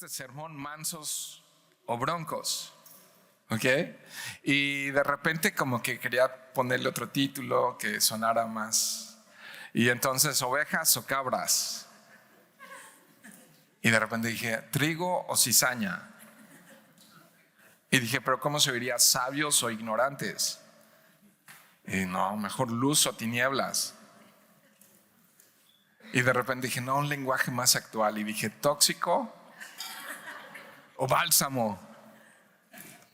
este sermón mansos o broncos? ¿Ok? Y de repente como que quería ponerle otro título que sonara más. Y entonces, ovejas o cabras. Y de repente dije, trigo o cizaña. Y dije, pero ¿cómo se diría? ¿Sabios o ignorantes? Y no, mejor luz o tinieblas. Y de repente dije, no, un lenguaje más actual. Y dije, tóxico o bálsamo.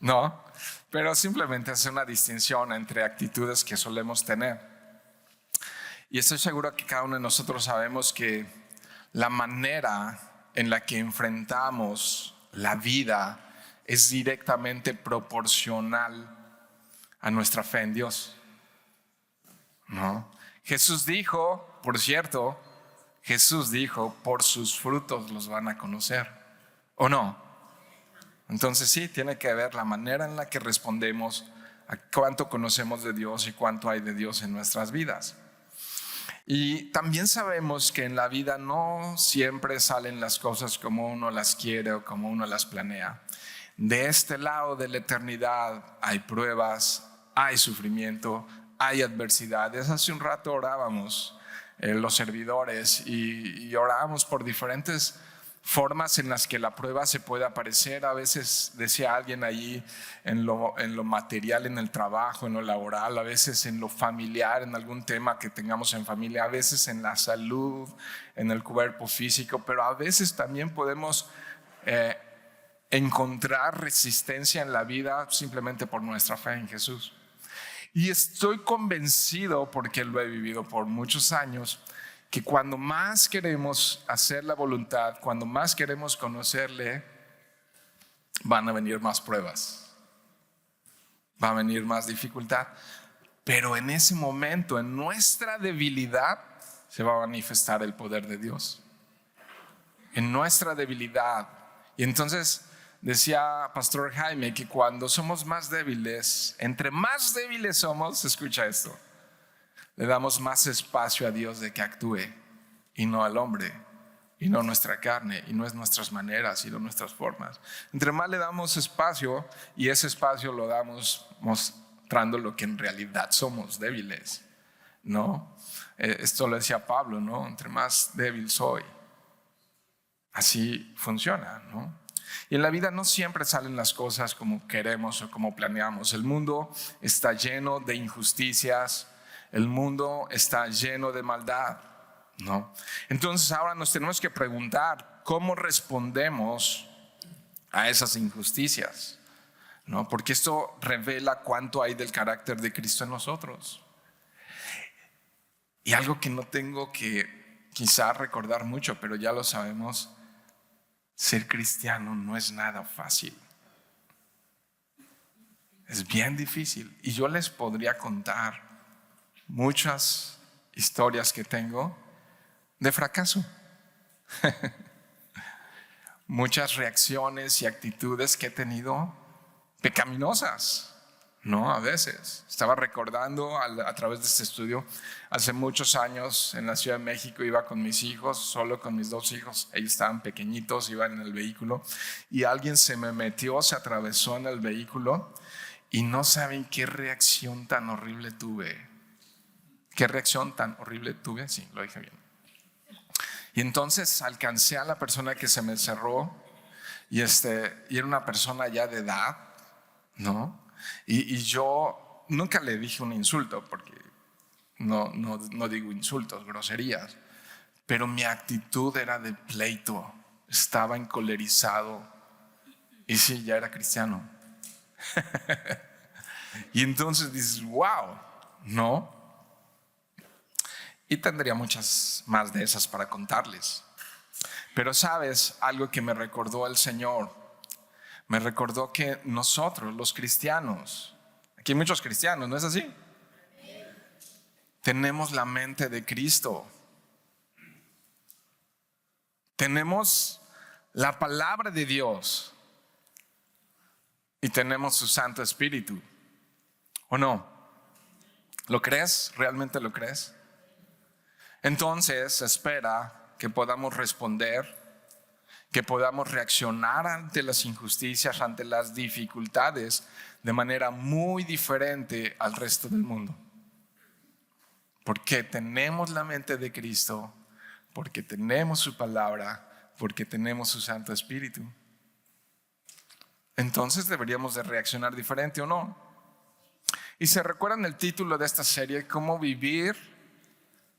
No, pero simplemente hace una distinción entre actitudes que solemos tener. Y estoy seguro que cada uno de nosotros sabemos que la manera en la que enfrentamos la vida es directamente proporcional a nuestra fe en Dios. ¿No? Jesús dijo, por cierto, por sus frutos los van a conocer. ¿O no? Entonces sí, tiene que ver la manera en la que respondemos a cuánto conocemos de Dios y cuánto hay de Dios en nuestras vidas. Y también sabemos que en la vida no siempre salen las cosas como uno las quiere o como uno las planea. De este lado de la eternidad hay pruebas, hay sufrimiento, hay adversidades. Hace un rato orábamos los servidores y orábamos por diferentes formas en las que la prueba se puede aparecer. A veces decía alguien allí en lo material, en el trabajo, en lo laboral, a veces en lo familiar, en algún tema que tengamos en familia, a veces en la salud, en el cuerpo físico, pero a veces también podemos encontrar resistencia en la vida simplemente por nuestra fe en Jesús. Y estoy convencido, porque lo he vivido por muchos años, que cuando más queremos hacer la voluntad, cuando más queremos conocerle, van a venir más pruebas, va a venir más dificultad. Pero en ese momento, en nuestra debilidad, se va a manifestar el poder de Dios. En nuestra debilidad. Y entonces decía Pastor Jaime que cuando somos más débiles, entre más débiles somos, escucha esto, le damos más espacio a Dios de que actúe y no al hombre, y no nuestra carne, y no es nuestras maneras, y no nuestras formas. Entre más le damos espacio, y ese espacio lo damos mostrando lo que en realidad somos, débiles, ¿no? Esto lo decía Pablo, ¿no? Entre más débil soy, así funciona, ¿no? Y en la vida no siempre salen las cosas como queremos o como planeamos. El mundo está lleno de injusticias. El mundo está lleno de maldad, ¿no? Entonces ahora nos tenemos que preguntar cómo respondemos a esas injusticias, ¿no? Porque esto revela cuánto hay del carácter de Cristo en nosotros. Y algo que no tengo que quizá recordar mucho, pero ya lo sabemos, ser cristiano no es nada fácil. Es bien difícil. Y yo les podría contar muchas historias que tengo de fracaso. Muchas reacciones y actitudes que he tenido pecaminosas, ¿no? A veces. Estaba recordando a través de este estudio, hace muchos años en la Ciudad de México iba con mis hijos, solo con mis 2 hijos. Ellos estaban pequeñitos, iban en el vehículo y alguien se me metió, se atravesó en el vehículo y no saben qué reacción tan horrible tuve. ¿Qué reacción tan horrible tuve? Sí, lo dije bien. Y entonces alcancé a la persona que se me cerró y era una persona ya de edad, ¿no? Y yo nunca le dije un insulto porque no digo insultos, groserías, pero mi actitud era de pleito, estaba encolerizado y sí, ya era cristiano. Y entonces dices, wow, ¿no? Y tendría muchas más de esas para contarles. Pero sabes, algo que me recordó el Señor, me recordó que nosotros, los cristianos, aquí hay muchos cristianos, ¿no es así? Tenemos la mente de Cristo. Tenemos la palabra de Dios y tenemos su Santo Espíritu. ¿O no? ¿Lo crees? ¿Realmente lo crees? Entonces espera que podamos responder que podamos reaccionar ante las injusticias, ante las dificultades, de manera muy diferente al resto del mundo. Porque tenemos la mente de Cristo, porque tenemos su palabra, porque tenemos su Santo Espíritu. Entonces deberíamos de reaccionar diferente, ¿o no? Y se recuerdan el título de esta serie, ¿cómo vivir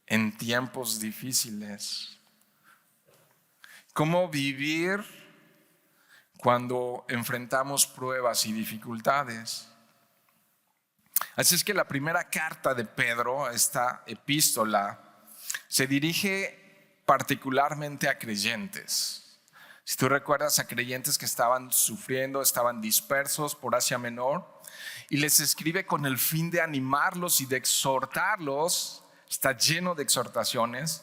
en tiempos difíciles? ¿Cómo vivir cuando enfrentamos pruebas y dificultades? Así es que la primera carta de Pedro, esta epístola, se dirige particularmente a creyentes. Si tú recuerdas, a creyentes que estaban sufriendo, estaban dispersos por Asia Menor, y les escribe con el fin de animarlos y de exhortarlos, está lleno de exhortaciones,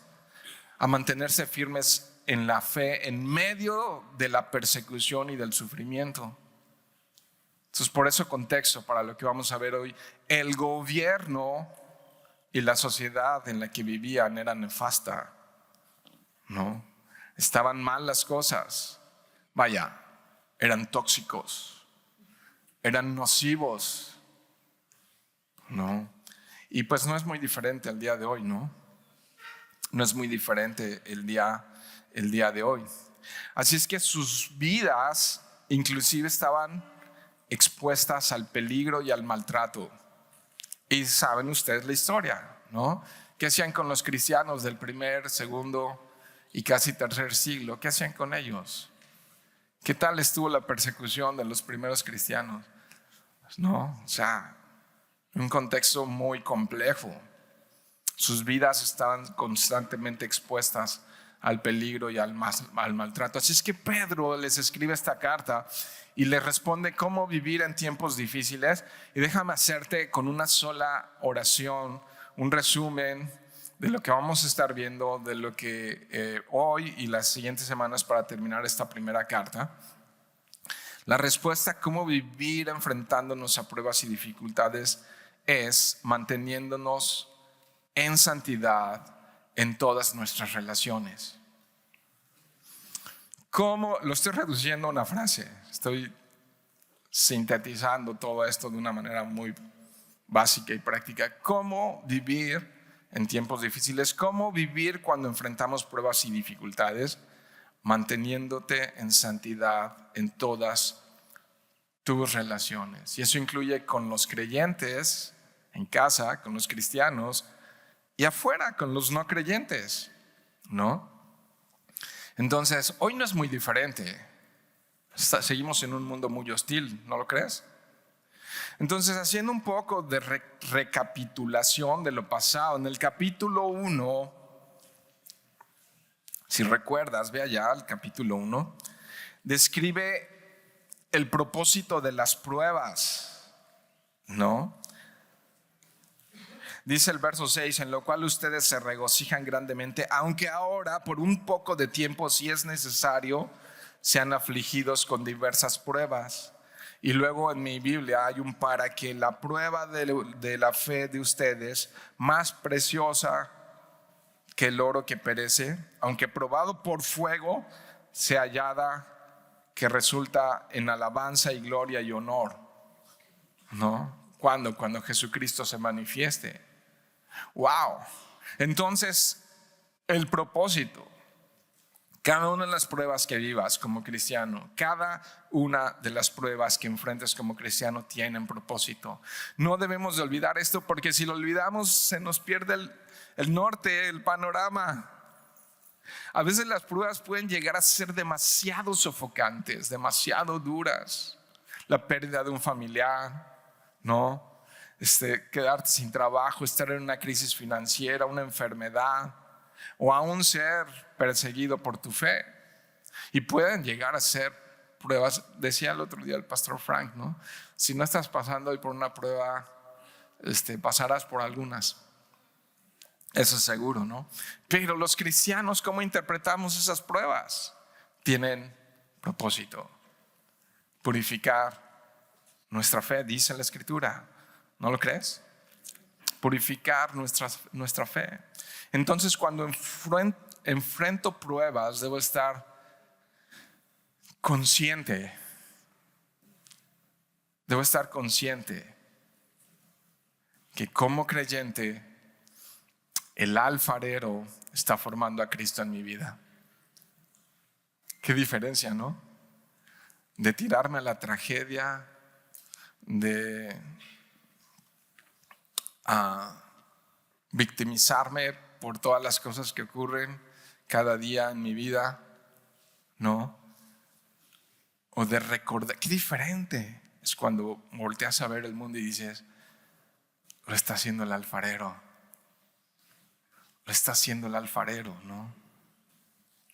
a mantenerse firmes en la fe en medio de la persecución y del sufrimiento. Entonces, por eso contexto para lo que vamos a ver hoy. El gobierno y la sociedad en la que vivían era nefasta, ¿no? Estaban mal las cosas. Vaya, eran tóxicos, eran nocivos, ¿no? Y pues no es muy diferente al día de hoy, ¿no? No es muy diferente el día de hoy. Así es que sus vidas inclusive estaban expuestas al peligro y al maltrato. Y saben ustedes la historia, ¿no? ¿Qué hacían con los cristianos del primer, segundo y casi tercer siglo? ¿Qué hacían con ellos? ¿Qué tal estuvo la persecución de los primeros cristianos? Pues no, o sea, un contexto muy complejo. Sus vidas estaban constantemente expuestas al peligro y al maltrato. Así es que Pedro les escribe esta carta y les responde cómo vivir en tiempos difíciles. Y déjame hacerte con una sola oración un resumen de lo que vamos a estar viendo, de lo que hoy y las siguientes semanas para terminar esta primera carta. La respuesta a cómo vivir enfrentándonos a pruebas y dificultades es manteniéndonos en santidad en todas nuestras relaciones. ¿Cómo? Lo estoy reduciendo a una frase. Estoy sintetizando todo esto de una manera muy básica y práctica. ¿Cómo vivir en tiempos difíciles? ¿Cómo vivir cuando enfrentamos pruebas y dificultades? Manteniéndote en santidad en todas tus relaciones. Y eso incluye con los creyentes en casa, con los cristianos, y afuera con los no creyentes, ¿no? Entonces, hoy no es muy diferente. Seguimos en un mundo muy hostil, ¿no lo crees? Entonces, haciendo un poco de recapitulación de lo pasado, en el capítulo 1, si recuerdas, ve allá al capítulo 1, describe el propósito de las pruebas, ¿no? Dice el verso 6, en lo cual ustedes se regocijan grandemente, aunque ahora por un poco de tiempo, si es necesario, sean afligidos con diversas pruebas. Y luego en mi Biblia hay un para que la prueba de la fe de ustedes, más preciosa que el oro que perece, aunque probado por fuego, sea hallada que resulta en alabanza y gloria y honor, ¿no? ¿Cuándo? Cuando Jesucristo se manifieste. Wow. Entonces, el propósito, cada una de las pruebas que vivas como cristiano, cada una de las pruebas que enfrentes como cristiano tienen propósito. No debemos de olvidar esto, porque si lo olvidamos se nos pierde el norte, el panorama. A veces las pruebas pueden llegar a ser demasiado sofocantes, demasiado duras. La pérdida de un familiar, ¿no? Quedarte sin trabajo, estar en una crisis financiera, una enfermedad, o aún ser perseguido por tu fe. Y pueden llegar a ser pruebas. Decía el otro día el pastor Frank, ¿no? Si no estás pasando hoy por una prueba, pasarás por algunas. Eso es seguro, ¿no? Pero los cristianos, ¿cómo interpretamos esas pruebas? Tienen propósito: purificar nuestra fe, dice la Escritura. ¿No lo crees? Purificar nuestra fe. Entonces, cuando enfrento pruebas, debo estar consciente. Debo estar consciente que como creyente, el alfarero está formando a Cristo en mi vida. Qué diferencia, ¿no? De tirarme a la tragedia, de victimizarme por todas las cosas que ocurren cada día en mi vida, ¿no? O de recordar. Qué diferente es cuando volteas a ver el mundo y dices, lo está haciendo el alfarero. Lo está haciendo el alfarero, ¿no?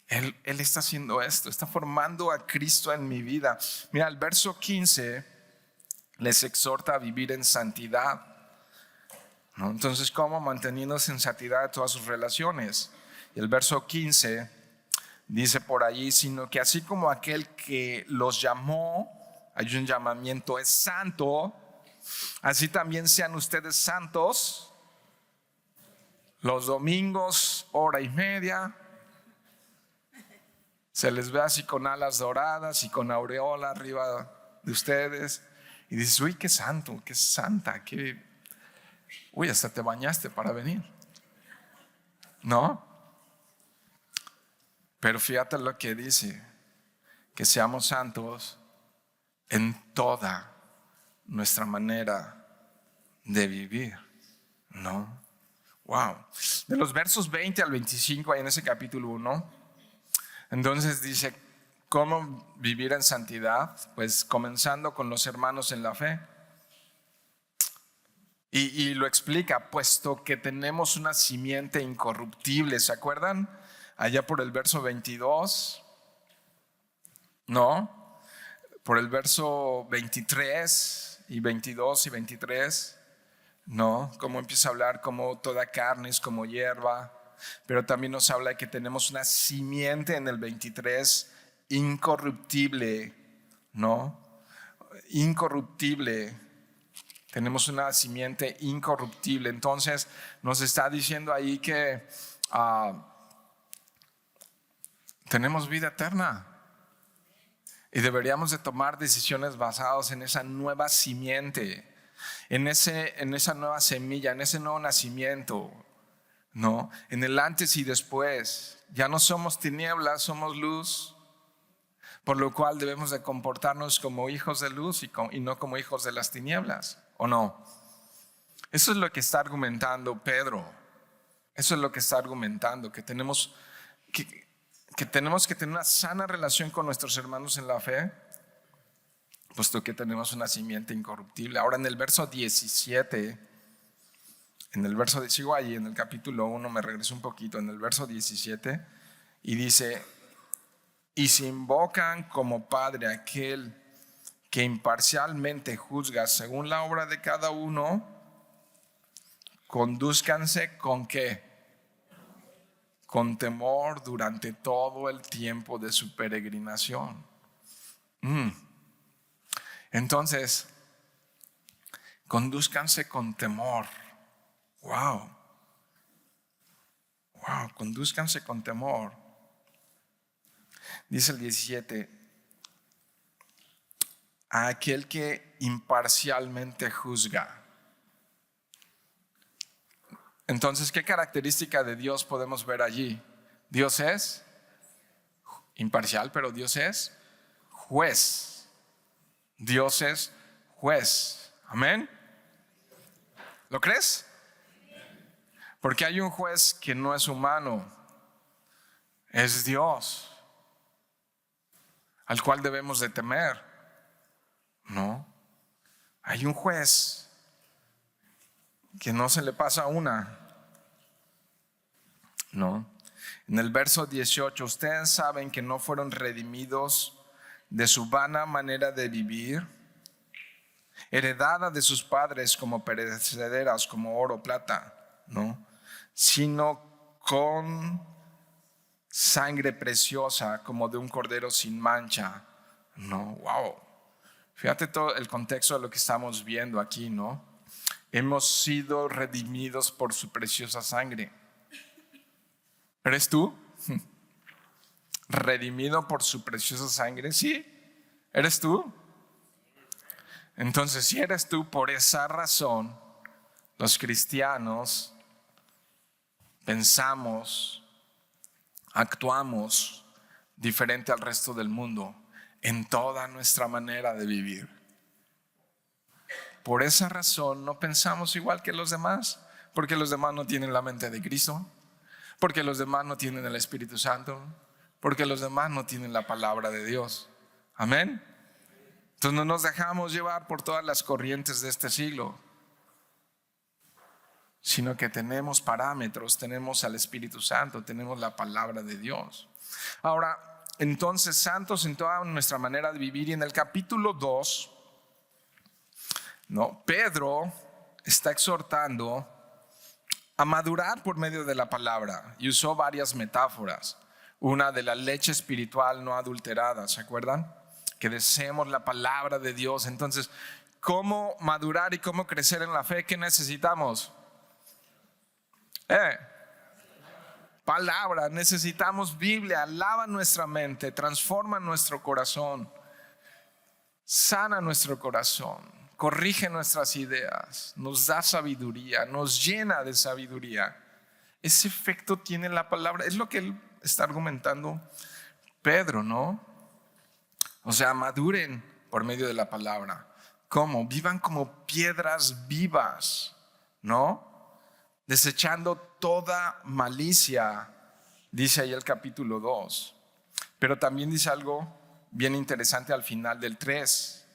Él está haciendo esto, está formando a Cristo en mi vida. Mira, el verso 15 les exhorta a vivir en santidad, ¿no? Entonces, ¿cómo? Manteniéndose en santidad de todas sus relaciones. Y el verso 15 dice por allí, sino que así como aquel que los llamó, hay un llamamiento, es santo, así también sean ustedes santos. Los domingos, 1:30, se les ve así con alas doradas y con aureola arriba de ustedes. Y dices, uy, qué santo, qué santa, uy, hasta te bañaste para venir, ¿no? Pero fíjate lo que dice, que seamos santos en toda nuestra manera de vivir, ¿no? Wow. De los versos 20 al 25 ahí en ese capítulo 1, entonces dice, ¿cómo vivir en santidad? Pues comenzando con los hermanos en la fe. Y lo explica, puesto que tenemos una simiente incorruptible, ¿se acuerdan? Allá por el verso 22, ¿no? Por el verso 23 y 22 y 23, ¿no? Cómo empieza a hablar como toda carne es como hierba, pero también nos habla de que tenemos una simiente en el 23 incorruptible, ¿no? Incorruptible. Tenemos una simiente incorruptible. Entonces nos está diciendo ahí que tenemos vida eterna y deberíamos de tomar decisiones basadas en esa nueva simiente, en esa nueva semilla, en ese nuevo nacimiento, ¿no? En el antes y después. Ya no somos tinieblas, somos luz, por lo cual debemos de comportarnos como hijos de luz y no como hijos de las tinieblas, ¿o no? Eso es lo que está argumentando Pedro. Eso es lo que está argumentando, que tenemos que tener una sana relación con nuestros hermanos en la fe, puesto que tenemos una simiente incorruptible. Ahora en el verso 17, sigo ahí en el capítulo 1, me regreso un poquito, en el verso 17, y dice, y si invocan como Padre a aquel que imparcialmente juzga según la obra de cada uno, condúzcanse con ¿qué? Con temor durante todo el tiempo de su peregrinación. Entonces, condúzcanse con temor. Wow, condúzcanse con temor. Dice el 17, a aquel que imparcialmente juzga. Entonces, ¿qué característica de Dios podemos ver allí? Dios es imparcial, pero Dios es juez. Dios es juez. Amén. ¿Lo crees? Porque hay un juez que no es humano, es Dios, al cual debemos de temer, ¿no? Hay un juez que no se le pasa una, ¿no? En el verso 18, ustedes saben que no fueron redimidos de su vana manera de vivir, heredada de sus padres como perecederas, como oro o plata, ¿no? Sino con sangre preciosa como de un cordero sin mancha, ¿no? Wow. Fíjate todo el contexto de lo que estamos viendo aquí, ¿no? Hemos sido redimidos por su preciosa sangre. ¿Eres tú? redimido por su preciosa sangre. Sí, ¿eres tú? Entonces, si eres tú, por esa razón, los cristianos pensamos, actuamos diferente al resto del mundo en toda nuestra manera de vivir. Por esa razón no pensamos igual que los demás, porque los demás no tienen la mente de Cristo, porque los demás no tienen el Espíritu Santo, porque los demás no tienen la palabra de Dios. Amén. Entonces no nos dejamos llevar por todas las corrientes de este siglo, sino que tenemos parámetros, tenemos al Espíritu Santo, tenemos la palabra de Dios. Ahora, entonces, santos en toda nuestra manera de vivir. Y en el capítulo 2, Pedro está exhortando a madurar por medio de la palabra y usó varias metáforas. Una de la leche espiritual no adulterada, ¿se acuerdan? Que deseemos la palabra de Dios. Entonces, ¿cómo madurar y cómo crecer en la fe? ¿Qué necesitamos? Palabra, necesitamos Biblia. Lava nuestra mente, transforma nuestro corazón, sana nuestro corazón, corrige nuestras ideas, nos da sabiduría, nos llena de sabiduría. Ese efecto tiene la palabra. Es lo que él está argumentando Pedro, ¿no? O sea, maduren por medio de la palabra. ¿Cómo? Vivan como piedras vivas, ¿no? Desechando toda malicia, dice ahí el capítulo 2. Pero también dice algo bien interesante al final del 3.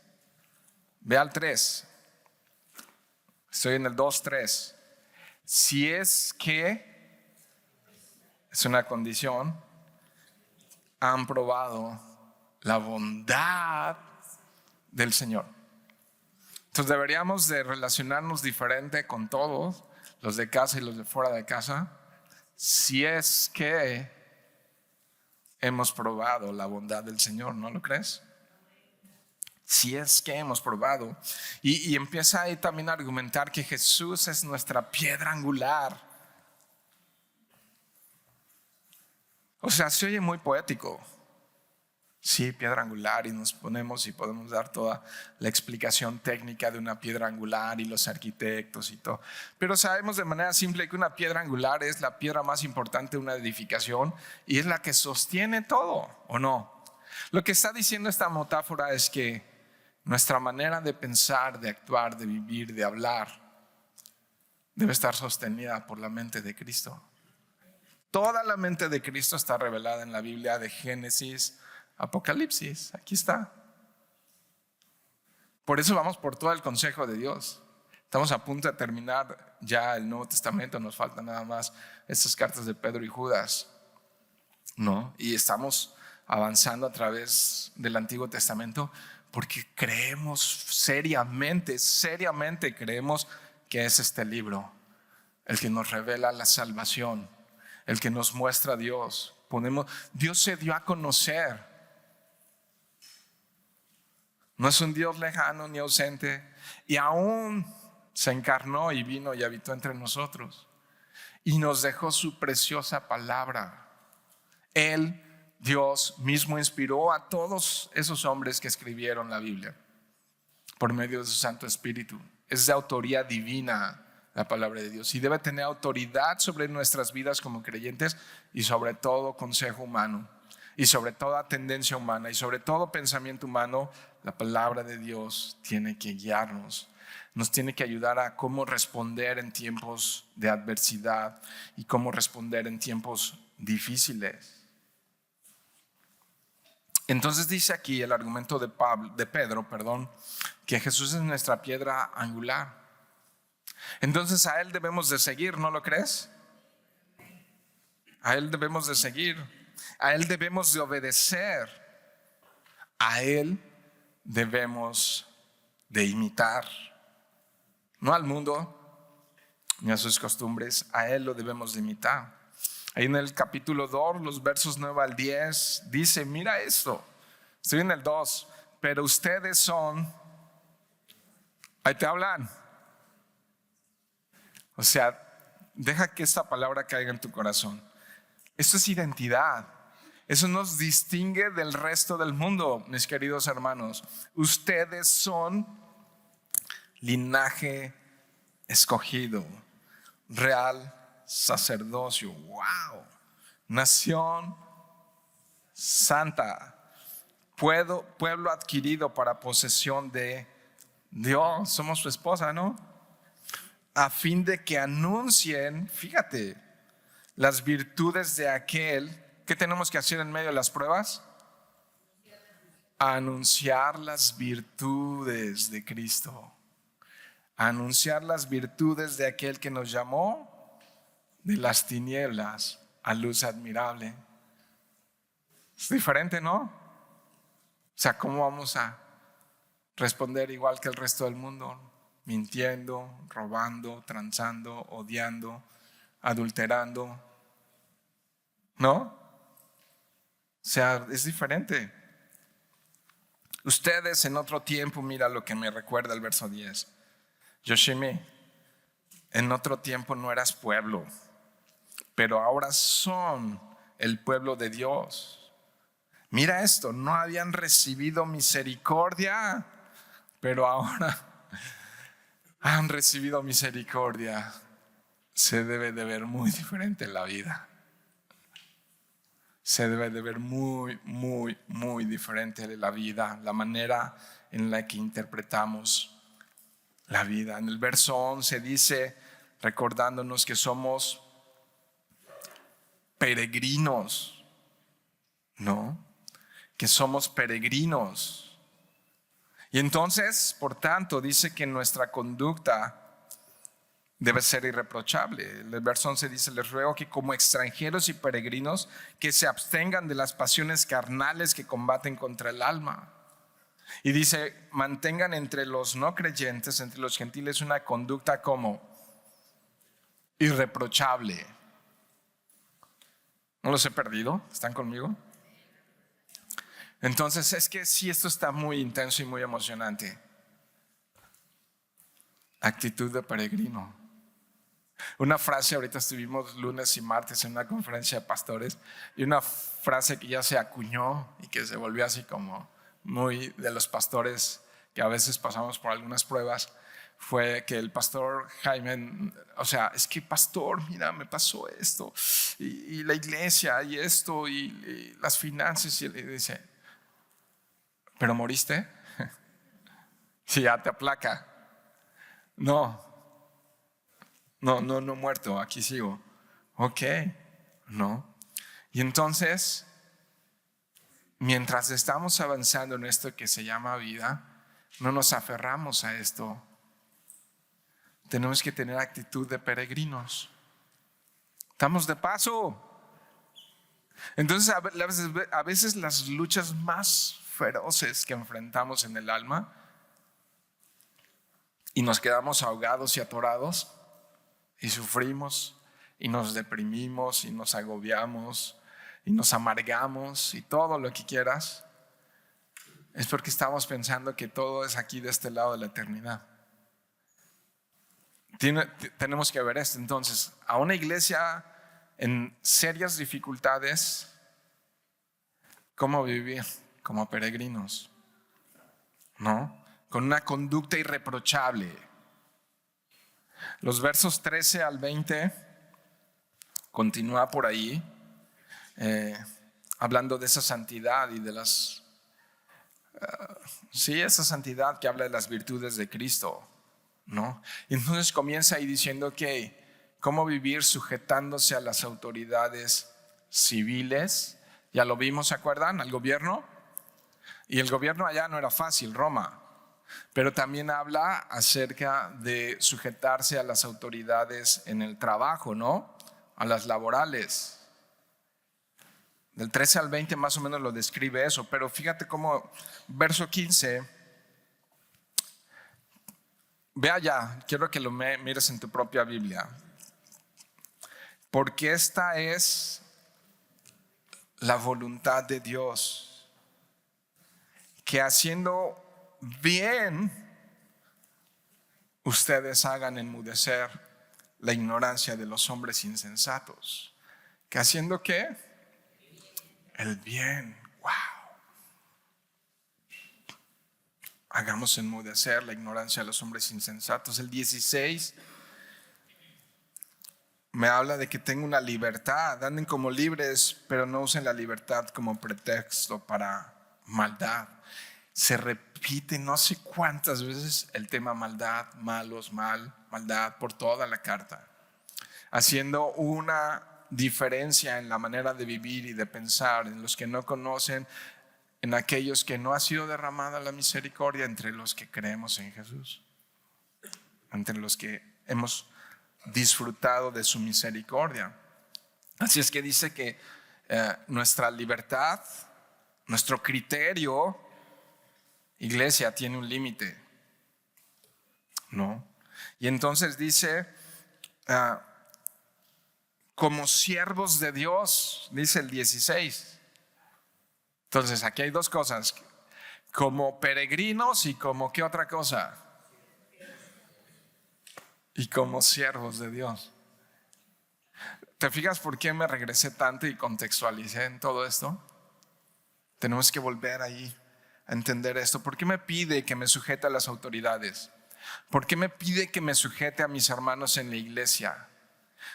Ve al 3. Estoy en el 2:3. Si es que, es una condición, han probado la bondad del Señor. Entonces deberíamos de relacionarnos diferente con todos, los de casa y los de fuera de casa, si es que hemos probado la bondad del Señor, ¿no lo crees? Si es que hemos probado. Y empieza ahí también a argumentar que Jesús es nuestra piedra angular. O sea, se oye muy poético. Sí, piedra angular, y nos ponemos y podemos dar toda la explicación técnica de una piedra angular y los arquitectos y todo. Pero sabemos de manera simple que una piedra angular es la piedra más importante de una edificación y es la que sostiene todo, ¿o no? Lo que está diciendo esta metáfora es que nuestra manera de pensar, de actuar, de vivir, de hablar, debe estar sostenida por la mente de Cristo. Toda la mente de Cristo está revelada en la Biblia, de Génesis, Apocalipsis, aquí está. Por eso vamos por todo el consejo de Dios. Estamos a punto de terminar ya el Nuevo Testamento, nos faltan nada más estas cartas de Pedro y Judas, ¿no? Y estamos avanzando a través del Antiguo Testamento porque creemos seriamente creemos que es este libro el que nos revela la salvación, el que nos muestra a Dios. Dios se dio a conocer. No es un Dios lejano ni ausente, y aún se encarnó y vino y habitó entre nosotros y nos dejó su preciosa palabra. Él, Dios mismo, inspiró a todos esos hombres que escribieron la Biblia por medio de su Santo Espíritu. Es de autoría divina la palabra de Dios y debe tener autoridad sobre nuestras vidas como creyentes y sobre todo consejo humano y sobre toda tendencia humana y sobre todo pensamiento humano. La palabra de Dios tiene que guiarnos, nos tiene que ayudar a cómo responder en tiempos de adversidad y cómo responder en tiempos difíciles. Entonces dice aquí el argumento de Pedro, que Jesús es nuestra piedra angular. Entonces a Él debemos de seguir, ¿no lo crees? A Él debemos de seguir, a Él debemos de obedecer, a Él debemos de imitar, no al mundo ni a sus costumbres, a Él lo debemos de imitar. Ahí en el capítulo 2, los versos 9 al 10, dice, mira esto, estoy en el 2, pero ustedes son, ahí te hablan. O sea, deja que esta palabra caiga en tu corazón. Esto es identidad. Eso nos distingue del resto del mundo, mis queridos hermanos. Ustedes son linaje escogido, real sacerdocio, wow, nación santa, pueblo adquirido para posesión de Dios. Somos su esposa, ¿no? A fin de que anuncien, fíjate, las virtudes de aquel. ¿Qué tenemos que hacer en medio de las pruebas? Anunciar las virtudes de Cristo. Anunciar las virtudes de aquel que nos llamó de las tinieblas a luz admirable. Es diferente, ¿no? O sea, ¿cómo vamos a responder igual que el resto del mundo? Mintiendo, robando, transando, odiando, adulterando. ¿No? O sea, es diferente. Ustedes en otro tiempo, mira lo que me recuerda el verso 10. Yoshimi, en otro tiempo no eras pueblo, pero ahora son el pueblo de Dios. Mira esto, no habían recibido misericordia, pero ahora han recibido misericordia. Se debe de ver muy diferente la vida. Se debe de ver muy, muy, muy diferente la vida, la manera en la que interpretamos la vida. En el verso 11 dice, recordándonos que somos peregrinos, ¿no? Que somos peregrinos. Y entonces, por tanto, dice que nuestra conducta debe ser irreprochable. El verso 11 dice, les ruego que como extranjeros y peregrinos, que se abstengan de las pasiones carnales que combaten contra el alma. Y dice, mantengan entre los no creyentes, entre los gentiles, una conducta como irreprochable. ¿No los he perdido? ¿Están conmigo? Entonces es que sí, esto está muy intenso y muy emocionante. Actitud de peregrino. Una frase, ahorita estuvimos lunes y martes en una conferencia de pastores, y una frase que ya se acuñó y que se volvió así como muy de los pastores que a veces pasamos por algunas pruebas, fue que el pastor Jaime, o sea, es que pastor, mira, me pasó esto, y la iglesia, y esto, y las finanzas, y él dice, ¿pero moriste? Si ya te aplaca. No muerto, aquí sigo. Ok, no. Y entonces, mientras estamos avanzando en esto que se llama vida, no nos aferramos a esto. Tenemos que tener actitud de peregrinos. Estamos de paso. Entonces, a veces las luchas más feroces que enfrentamos en el alma y nos quedamos ahogados y atorados y sufrimos y nos deprimimos y nos agobiamos y nos amargamos y todo lo que quieras, es porque estamos pensando que todo es aquí de este lado de la eternidad. Tenemos que ver esto. Entonces, a una iglesia en serias dificultades, ¿cómo vivir? Como peregrinos, ¿no? Con una conducta irreprochable. Los versos 13 al 20 continúa por ahí, hablando de esa santidad y de las esa santidad que habla de las virtudes de Cristo, ¿no? Y entonces comienza ahí diciendo que cómo vivir sujetándose a las autoridades civiles. Ya lo vimos, ¿se acuerdan? Al gobierno. Y el gobierno allá no era fácil, Roma. Pero también habla acerca de sujetarse a las autoridades en el trabajo, ¿no? A las laborales. Del 13 al 20 más o menos lo describe eso. Pero fíjate cómo, verso 15, ve allá, quiero que lo mires en tu propia Biblia. Porque esta es la voluntad de Dios, que haciendo bien ustedes hagan enmudecer la ignorancia de los hombres insensatos. ¿Que haciendo qué? el bien. Wow. Hagamos enmudecer la ignorancia de los hombres insensatos. El 16 me habla de que tengo una libertad. Anden como libres, pero no usen la libertad como pretexto para maldad. Se repite no sé cuántas veces el tema maldad, malos, maldad por toda la carta, haciendo una diferencia en la manera de vivir y de pensar en los que no conocen, en aquellos que no ha sido derramada la misericordia, entre los que creemos en Jesús, entre los que hemos disfrutado de su misericordia. Así es que dice que nuestra libertad, nuestro criterio, iglesia, tiene un límite, ¿no? Y entonces dice, como siervos de Dios, dice el 16. Entonces aquí hay dos cosas, como peregrinos y como ¿qué otra cosa? Y como siervos de Dios. ¿Te fijas por qué me regresé tanto y contextualicé en todo esto? Tenemos que volver ahí a entender esto. ¿Por qué me pide que me sujete a las autoridades? ¿Por qué me pide que me sujete a mis hermanos en la iglesia?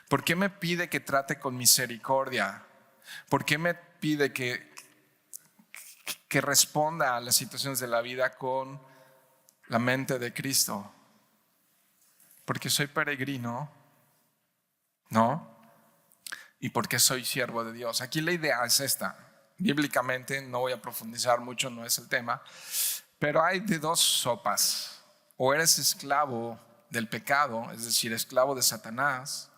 ¿Por qué me pide que trate con misericordia? ¿Por qué me pide que responda a las situaciones de la vida con la mente de Cristo? Porque soy peregrino, ¿no? Y porque soy siervo de Dios. Aquí la idea es esta. Bíblicamente, no voy a profundizar mucho, no es el tema, pero hay de dos sopas. O eres esclavo del pecado, es decir, esclavo de Satanás,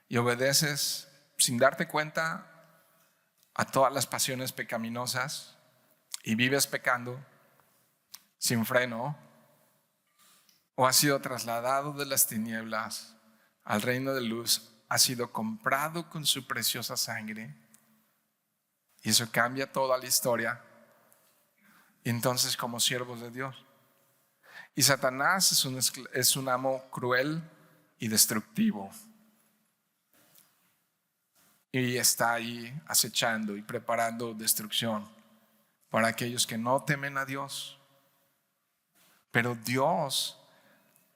y obedeces sin darte cuenta a todas las pasiones pecaminosas y vives pecando sin freno, o has sido trasladado de las tinieblas al reino de luz, has sido comprado con su preciosa sangre, y eso cambia toda la historia. Y entonces, como siervos de Dios, y Satanás es un amo cruel y destructivo, y está ahí acechando y preparando destrucción para aquellos que no temen a Dios. Pero Dios,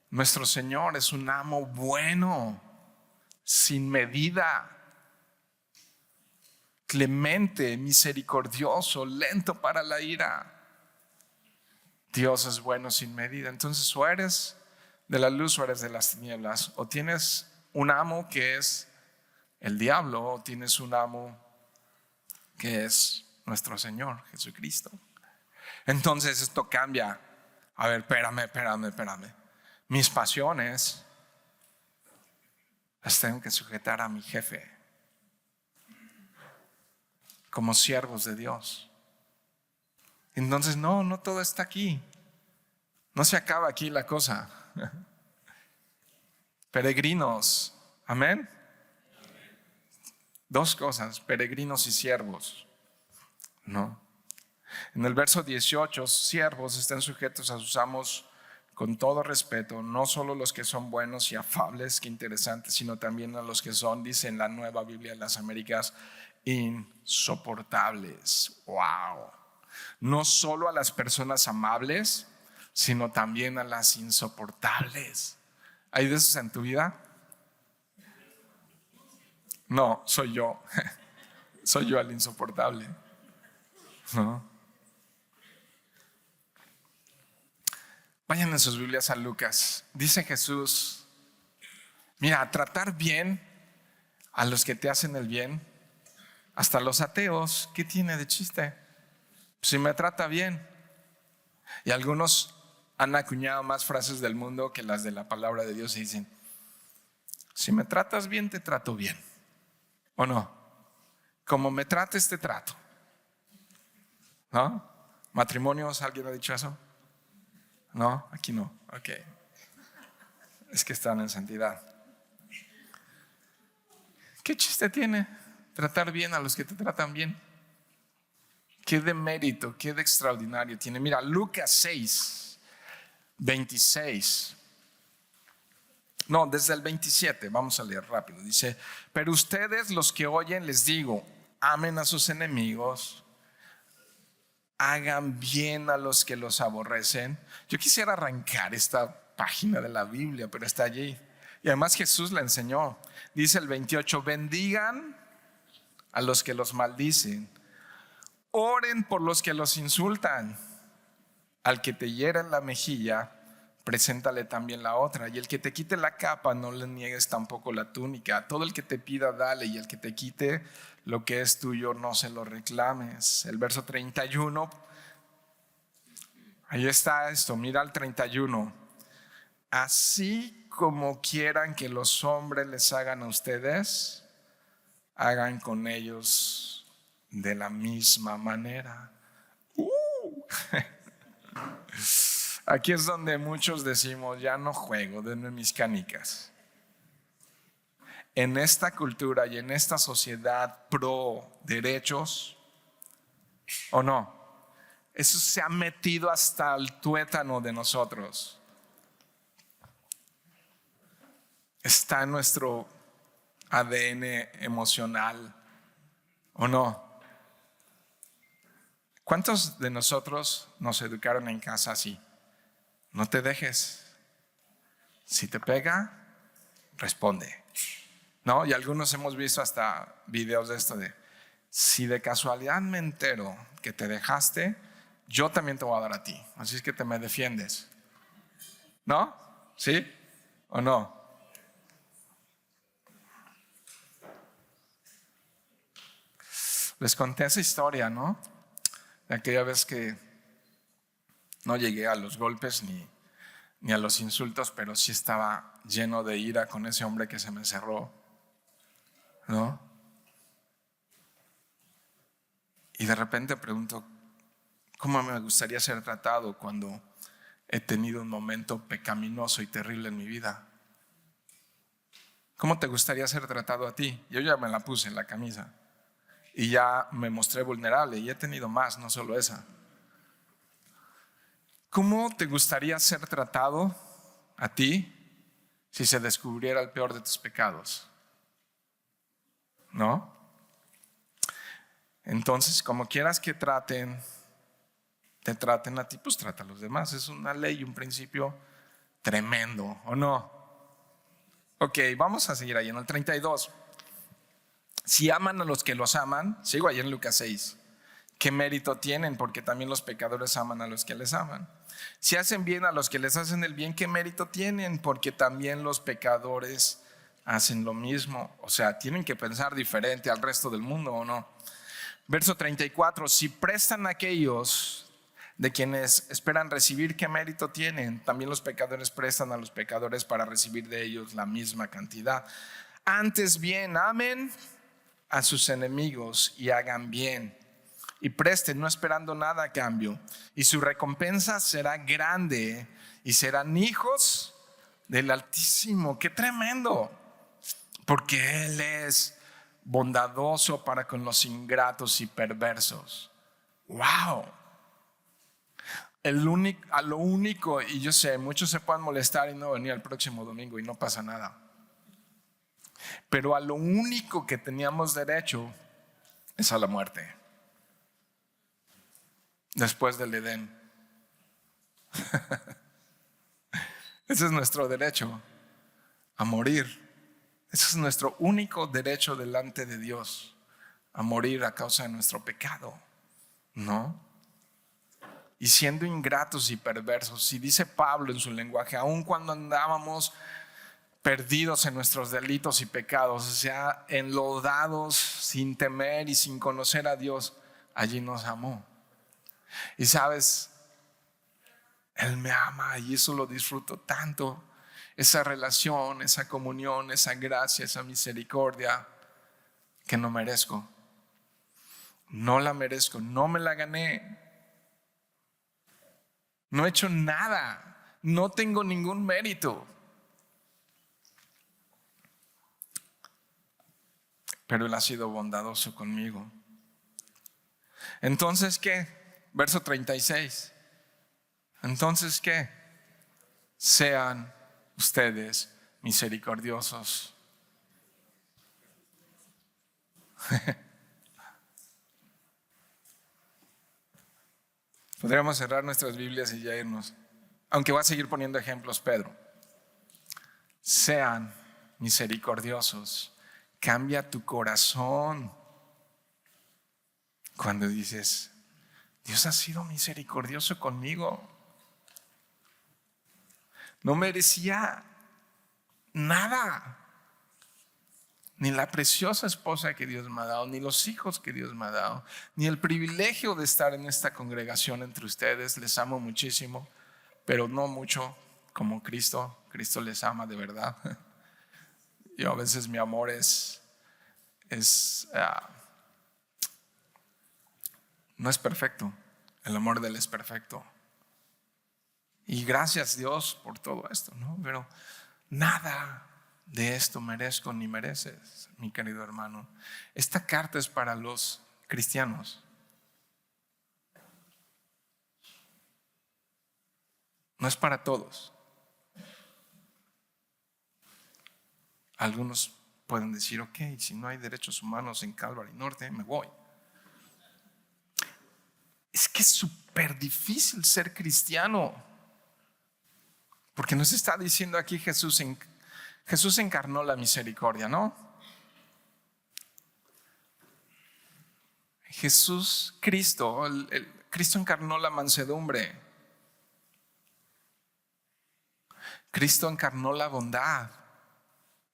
nuestro Señor, es un amo bueno, sin medida, clemente, misericordioso, lento para la ira. Dios es bueno sin medida. Entonces, o eres de la luz o eres de las tinieblas. O tienes un amo que es el diablo, o tienes un amo que es nuestro Señor Jesucristo. Entonces esto cambia. A ver, espérame. Mis pasiones las tengo que sujetar a mi jefe, como siervos de Dios. Entonces no todo está aquí. No se acaba aquí la cosa. Peregrinos, amén. Dos cosas, peregrinos y siervos, ¿no? En el verso 18, siervos estén sujetos a sus amos con todo respeto, no solo los que son buenos y afables, que interesantes, sino también a los que son, dice en la Nueva Biblia de las Américas, insoportables. Wow. No solo a las personas amables, sino también a las insoportables. ¿Hay de esos en tu vida? No, soy yo. Soy yo el insoportable, ¿no? Vayan en sus Biblias a Lucas. Dice Jesús, mira, tratar bien a los que te hacen el bien, hasta los ateos, ¿qué tiene de chiste? Si me trata bien. Y algunos han acuñado más frases del mundo que las de la palabra de Dios y dicen, si me tratas bien, te trato bien. ¿O no? Como me trates, te trato. ¿No? ¿Matrimonios? ¿Alguien ha dicho eso? No, aquí no. Ok. Es que están en santidad. ¿Qué chiste tiene tratar bien a los que te tratan bien? ¿Qué de mérito, qué de extraordinario tiene? Mira, Lucas 6, 26. No, desde el 27, vamos a leer rápido. Dice, pero ustedes los que oyen les digo, amen a sus enemigos, hagan bien a los que los aborrecen. Yo quisiera arrancar esta página de la Biblia, pero está allí. Y además Jesús la enseñó. Dice el 28, bendigan a los que los maldicen, oren por los que los insultan. Al que te hiera en la mejilla, preséntale también la otra. Y el que te quite la capa, no le niegues tampoco la túnica. Todo el que te pida, dale. Y el que te quite lo que es tuyo, no se lo reclames. El verso 31, ahí está esto, mira el 31. Así como quieran que los hombres les hagan a ustedes, hagan con ellos de la misma manera. Aquí es donde muchos decimos, ya no juego, denme mis canicas. En esta cultura y en esta sociedad pro derechos, ¿o no? Eso se ha metido hasta el tuétano de nosotros. Está en nuestro ADN emocional, ¿o no? ¿Cuántos de nosotros nos educaron en casa así? No te dejes. Si te pega, responde. ¿No? Y algunos hemos visto hasta videos de esto de, si de casualidad me entero que te dejaste, yo también te voy a dar a ti. Así es que te me defiendes. ¿No? ¿Sí? ¿O no? Les conté esa historia, ¿no? De aquella vez que no llegué a los golpes ni a los insultos, pero sí estaba lleno de ira con ese hombre que se me encerró, ¿no? Y de repente pregunto, ¿cómo me gustaría ser tratado cuando he tenido un momento pecaminoso y terrible en mi vida? ¿Cómo te gustaría ser tratado a ti? Yo ya me la puse en la camisa y ya me mostré vulnerable y he tenido más, no solo esa. ¿Cómo te gustaría ser tratado a ti si se descubriera el peor de tus pecados? ¿No? Entonces, como quieras que te traten a ti, pues trata a los demás. Es una ley y un principio tremendo, ¿o no? Ok, vamos a seguir ahí en el 32. Si aman a los que los aman, sigo ahí en Lucas 6. ¿Qué mérito tienen? Porque también los pecadores aman a los que les aman. Si hacen bien a los que les hacen el bien, ¿qué mérito tienen? Porque también los pecadores hacen lo mismo. O sea, tienen que pensar diferente al resto del mundo, ¿o no? Verso 34, si prestan a aquellos de quienes esperan recibir, ¿qué mérito tienen? También los pecadores prestan a los pecadores para recibir de ellos la misma cantidad. Antes bien, amen a sus enemigos y hagan bien. Y presten, no esperando nada a cambio. Y su recompensa será grande y serán hijos del Altísimo. ¡Qué tremendo! Porque Él es bondadoso para con los ingratos y perversos. ¡Wow! A lo único, y yo sé, muchos se pueden molestar y no venir el próximo domingo y no pasa nada. Pero a lo único que teníamos derecho es a la muerte. Después del Edén. Ese es nuestro derecho, a morir. Ese es nuestro único derecho delante de Dios, a morir a causa de nuestro pecado, ¿no? Y siendo ingratos y perversos, y dice Pablo en su lenguaje, aun cuando andábamos perdidos en nuestros delitos y pecados, o sea, enlodados sin temer y sin conocer a Dios, allí nos amó. Y sabes, Él me ama y eso lo disfruto tanto. Esa relación, esa comunión, esa gracia, esa misericordia que no merezco. No la merezco, no me la gané. No he hecho nada, no tengo ningún mérito. Pero Él ha sido bondadoso conmigo. Entonces, ¿qué? Verso 36. Entonces, ¿qué? Sean ustedes misericordiosos. Podríamos cerrar nuestras Biblias y ya irnos. Aunque va a seguir poniendo ejemplos, Pedro. Sean misericordiosos. Cambia tu corazón cuando dices, Dios ha sido misericordioso conmigo. No merecía nada. Ni la preciosa esposa que Dios me ha dado, ni los hijos que Dios me ha dado, ni el privilegio de estar en esta congregación entre ustedes. Les amo muchísimo, pero no mucho como Cristo. Cristo les ama de verdad. Yo a veces mi amor no es perfecto. El amor de Él es perfecto. Y gracias Dios por todo esto, ¿no? Pero nada de esto merezco ni mereces, mi querido hermano. Esta carta es para los cristianos. No es para todos. Algunos pueden decir, ok, si no hay derechos humanos en Calvary Norte, me voy. Es que es súper difícil ser cristiano. Porque nos está diciendo aquí Jesús encarnó la misericordia, ¿no? Cristo encarnó la mansedumbre. Cristo encarnó la bondad.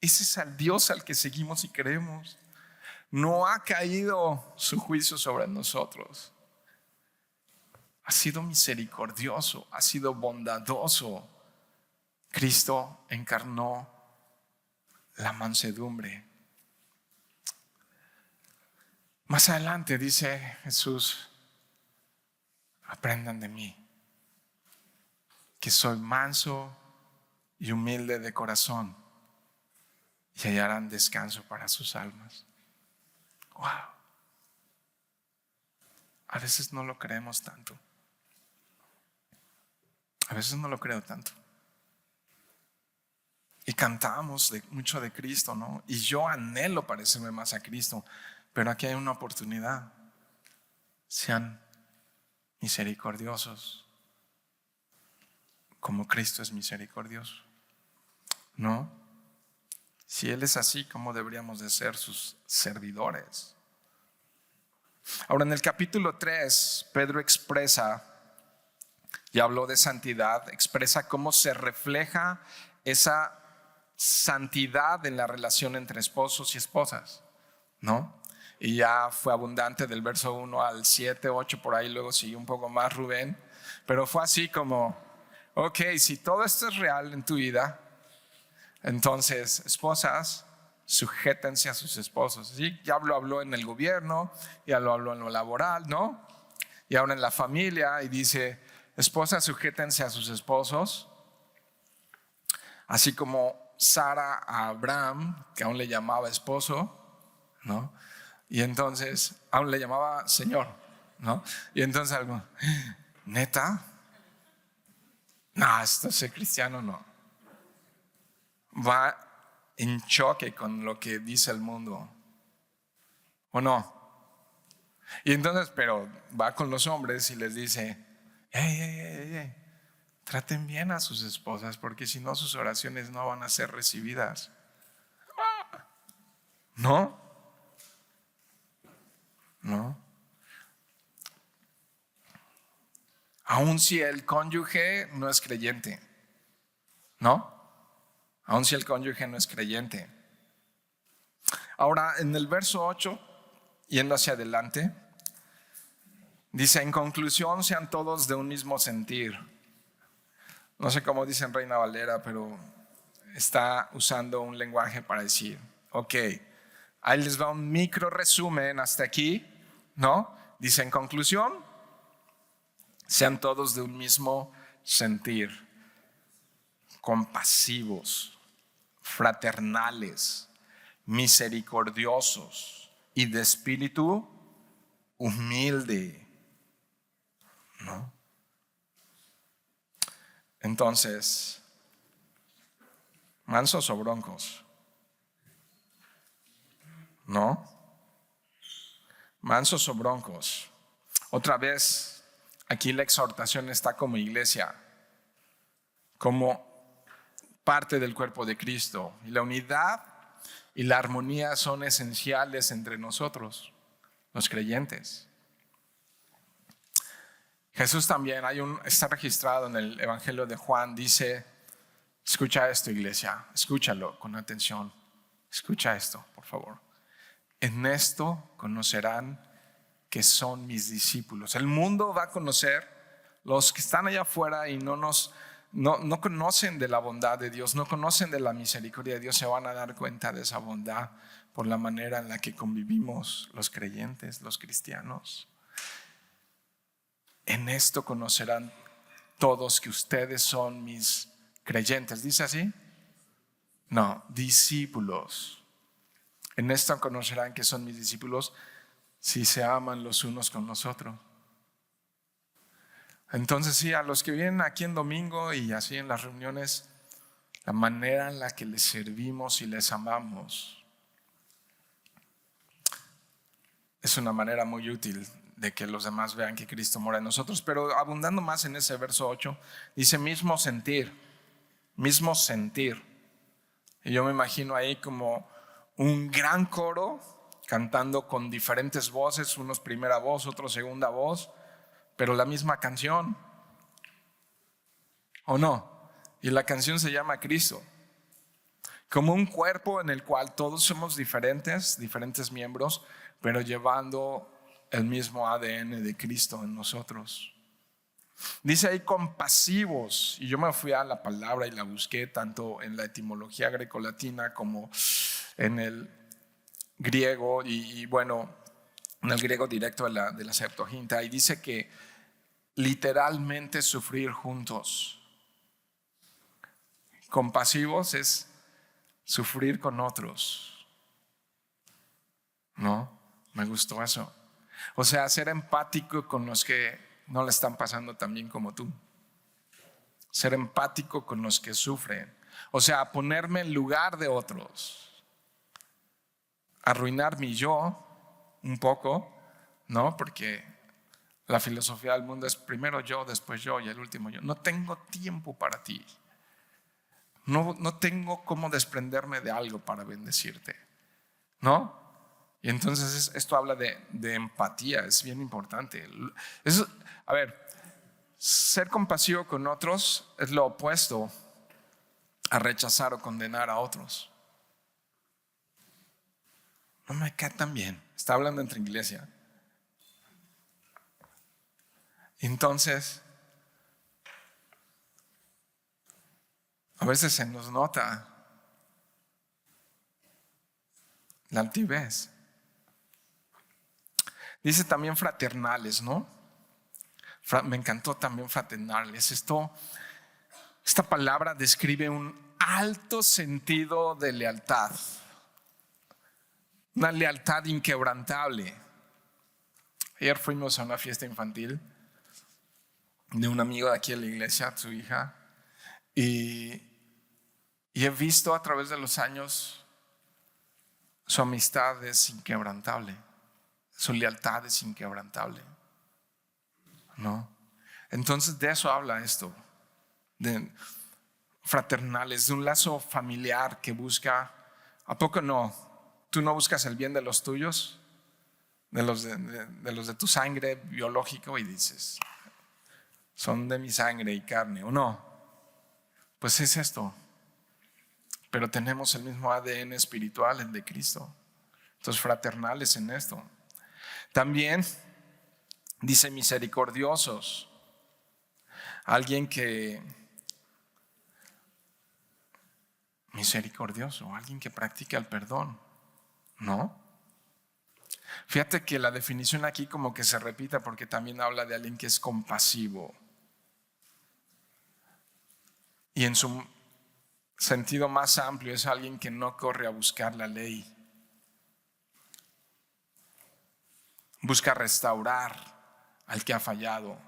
Ese es el Dios al que seguimos y creemos. No ha caído su juicio sobre nosotros. Ha sido misericordioso, ha sido bondadoso. Cristo encarnó la mansedumbre. Más adelante dice Jesús, aprendan de mí, que soy manso y humilde de corazón, y hallarán descanso para sus almas. Wow. A veces no lo creemos tanto. A veces no lo creo tanto. Y cantamos mucho de Cristo, ¿no? Y yo anhelo parecerme más a Cristo. Pero aquí hay una oportunidad. Sean misericordiosos como Cristo es misericordioso, ¿no? Si Él es así, ¿cómo deberíamos de ser sus servidores? Ahora, en el capítulo 3, Pedro expresa, ya habló de santidad, expresa cómo se refleja esa santidad en la relación entre esposos y esposas, ¿no? Y ya fue abundante del verso 1 al 7, 8, por ahí luego siguió un poco más Rubén, pero fue así como, ok, si todo esto es real en tu vida, entonces esposas, sujétense a sus esposos. ¿Sí? Ya lo habló en el gobierno, ya lo habló en lo laboral, ¿no? Y ahora en la familia, y dice, esposas, sujétense a sus esposos, así como Sara a Abraham, que aún le llamaba esposo, ¿no? Y entonces, aún le llamaba Señor, ¿no? Y entonces algo, ¿neta? No, esto es ser cristiano, no. Va en choque con lo que dice el mundo, ¿o no? Y entonces, pero va con los hombres y les dice, hey, traten bien a sus esposas, porque si no sus oraciones no van a ser recibidas. ¿No? Aun si el cónyuge no es creyente, ¿no? Aun si el cónyuge no es creyente. Ahora, en el verso 8, yendo hacia adelante, dice, en conclusión, sean todos de un mismo sentir. No sé cómo dice en Reina Valera, pero está usando un lenguaje para decir, ok, ahí les va un micro resumen hasta aquí, ¿no? Dice, en conclusión, sean todos de un mismo sentir, compasivos, fraternales, misericordiosos y de espíritu humilde, ¿no? Entonces, mansos o broncos, ¿no? Mansos o broncos. Otra vez Aquí la exhortación está como iglesia, como parte del cuerpo de Cristo. Y la unidad y la armonía son esenciales entre nosotros, los creyentes. Jesús también, está registrado en el Evangelio de Juan, dice, escucha esto, iglesia, escúchalo con atención. Escucha esto, por favor. En esto conocerán que son mis discípulos. El mundo va a conocer, los que están allá afuera y no conocen de la bondad de Dios, no conocen de la misericordia de Dios, se van a dar cuenta de esa bondad por la manera en la que convivimos los creyentes, los cristianos. En esto conocerán todos que ustedes son mis creyentes. ¿Dice así? No, discípulos. En esto conocerán que son mis discípulos si se aman los unos con los otros. Entonces sí, a los que vienen aquí en domingo y así en las reuniones, la manera en la que les servimos y les amamos es una manera muy útil de que los demás vean que Cristo mora en nosotros. Pero abundando más en ese verso 8, dice mismo sentir. Y yo me imagino ahí como un gran coro cantando con diferentes voces, unos primera voz, otros segunda voz, pero la misma canción, ¿o no? Y la canción se llama Cristo. Como un cuerpo en el cual todos somos diferentes miembros, pero llevando el mismo ADN de Cristo en nosotros. Dice ahí compasivos, y yo me fui a la palabra y la busqué tanto en la etimología grecolatina como en el griego, y bueno, en el griego directo de la Septuaginta, y dice que literalmente sufrir juntos. Compasivos es sufrir con otros, ¿no? Me gustó eso. O sea, ser empático con los que no le están pasando tan bien como tú. Ser empático con los que sufren. O sea, ponerme en lugar de otros. Arruinar mi yo un poco, ¿no? Porque la filosofía del mundo es primero yo, después yo y el último yo. No tengo tiempo para ti. No tengo cómo desprenderme de algo para bendecirte, ¿no? Y entonces esto habla de empatía, es bien importante. A ver, ser compasivo con otros es lo opuesto a rechazar o condenar a otros. No me cae tan bien. Está hablando entre iglesia. Entonces, a veces se nos nota la altivez. Dice también fraternales, ¿no? Me encantó también fraternales. Esta palabra describe un alto sentido de lealtad. Una lealtad inquebrantable. Ayer fuimos a una fiesta infantil de un amigo de aquí en la iglesia, su hija, y he visto a través de los años su amistad es inquebrantable, su lealtad es inquebrantable, ¿no? Entonces de eso habla esto, de fraternales, de un lazo familiar que busca, ¿a poco no? ¿Tú no buscas el bien de los tuyos? De los de tu sangre biológico y dices, son de mi sangre y carne, ¿o no? Pues es esto. Pero tenemos el mismo ADN espiritual, el de Cristo. Entonces, fraternales en esto. También dice misericordiosos. Alguien que misericordioso, alguien que practica el perdón, ¿no? Fíjate que la definición aquí como que se repita porque también habla de alguien que es compasivo. Y en su sentido más amplio es alguien que no corre a buscar la ley. Busca restaurar al que ha fallado.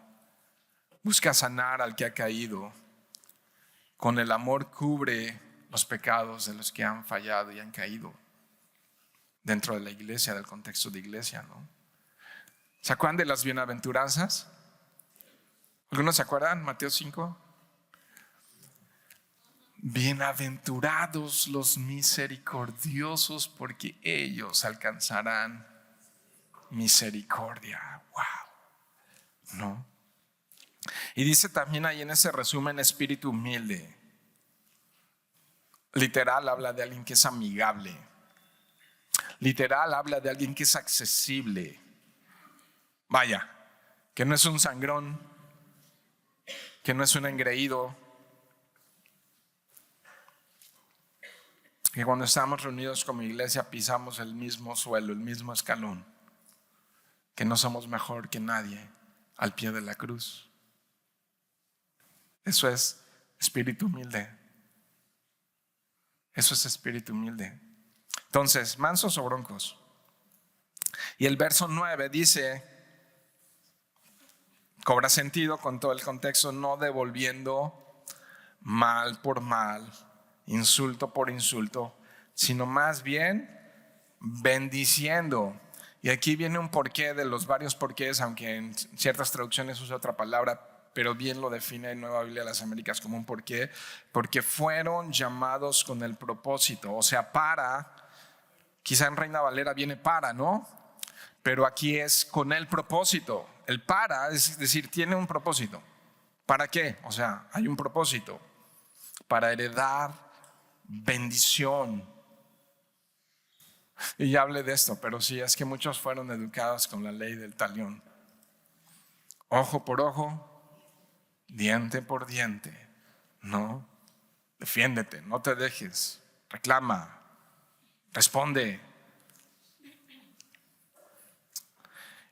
Busca sanar al que ha caído. Con el amor cubre los pecados de los que han fallado y han caído. Dentro de la iglesia, del contexto de iglesia, ¿no? ¿Se acuerdan de las bienaventuranzas? ¿Algunos se acuerdan? Mateo 5. Bienaventurados los misericordiosos, porque ellos alcanzarán misericordia. Wow. ¿No? Y dice también ahí en ese resumen, espíritu humilde. Literal habla de alguien que es amigable. Literal habla de alguien que es accesible. Vaya, que no es un sangrón, que no es un engreído, que cuando estamos reunidos como iglesia pisamos el mismo suelo, el mismo escalón, que no somos mejor que nadie al pie de la cruz. Eso es espíritu humilde. Eso es espíritu humilde. Entonces, mansos o broncos. Y el verso 9 dice, cobra sentido con todo el contexto, no devolviendo mal por mal, insulto por insulto, sino más bien bendiciendo. Y aquí viene un porqué de los varios porqués, aunque en ciertas traducciones usa otra palabra, pero bien lo define en Nueva Biblia de las Américas como un porqué, porque fueron llamados con el propósito, o sea, quizá en Reina Valera viene para, ¿no? Pero aquí es con el propósito. El para, es decir, tiene un propósito. ¿Para qué? O sea, hay un propósito. Para heredar bendición. Y ya hablé de esto, pero sí, es que muchos fueron educados con la ley del talión. Ojo por ojo, diente por diente. No, defiéndete, no te dejes, reclama, responde.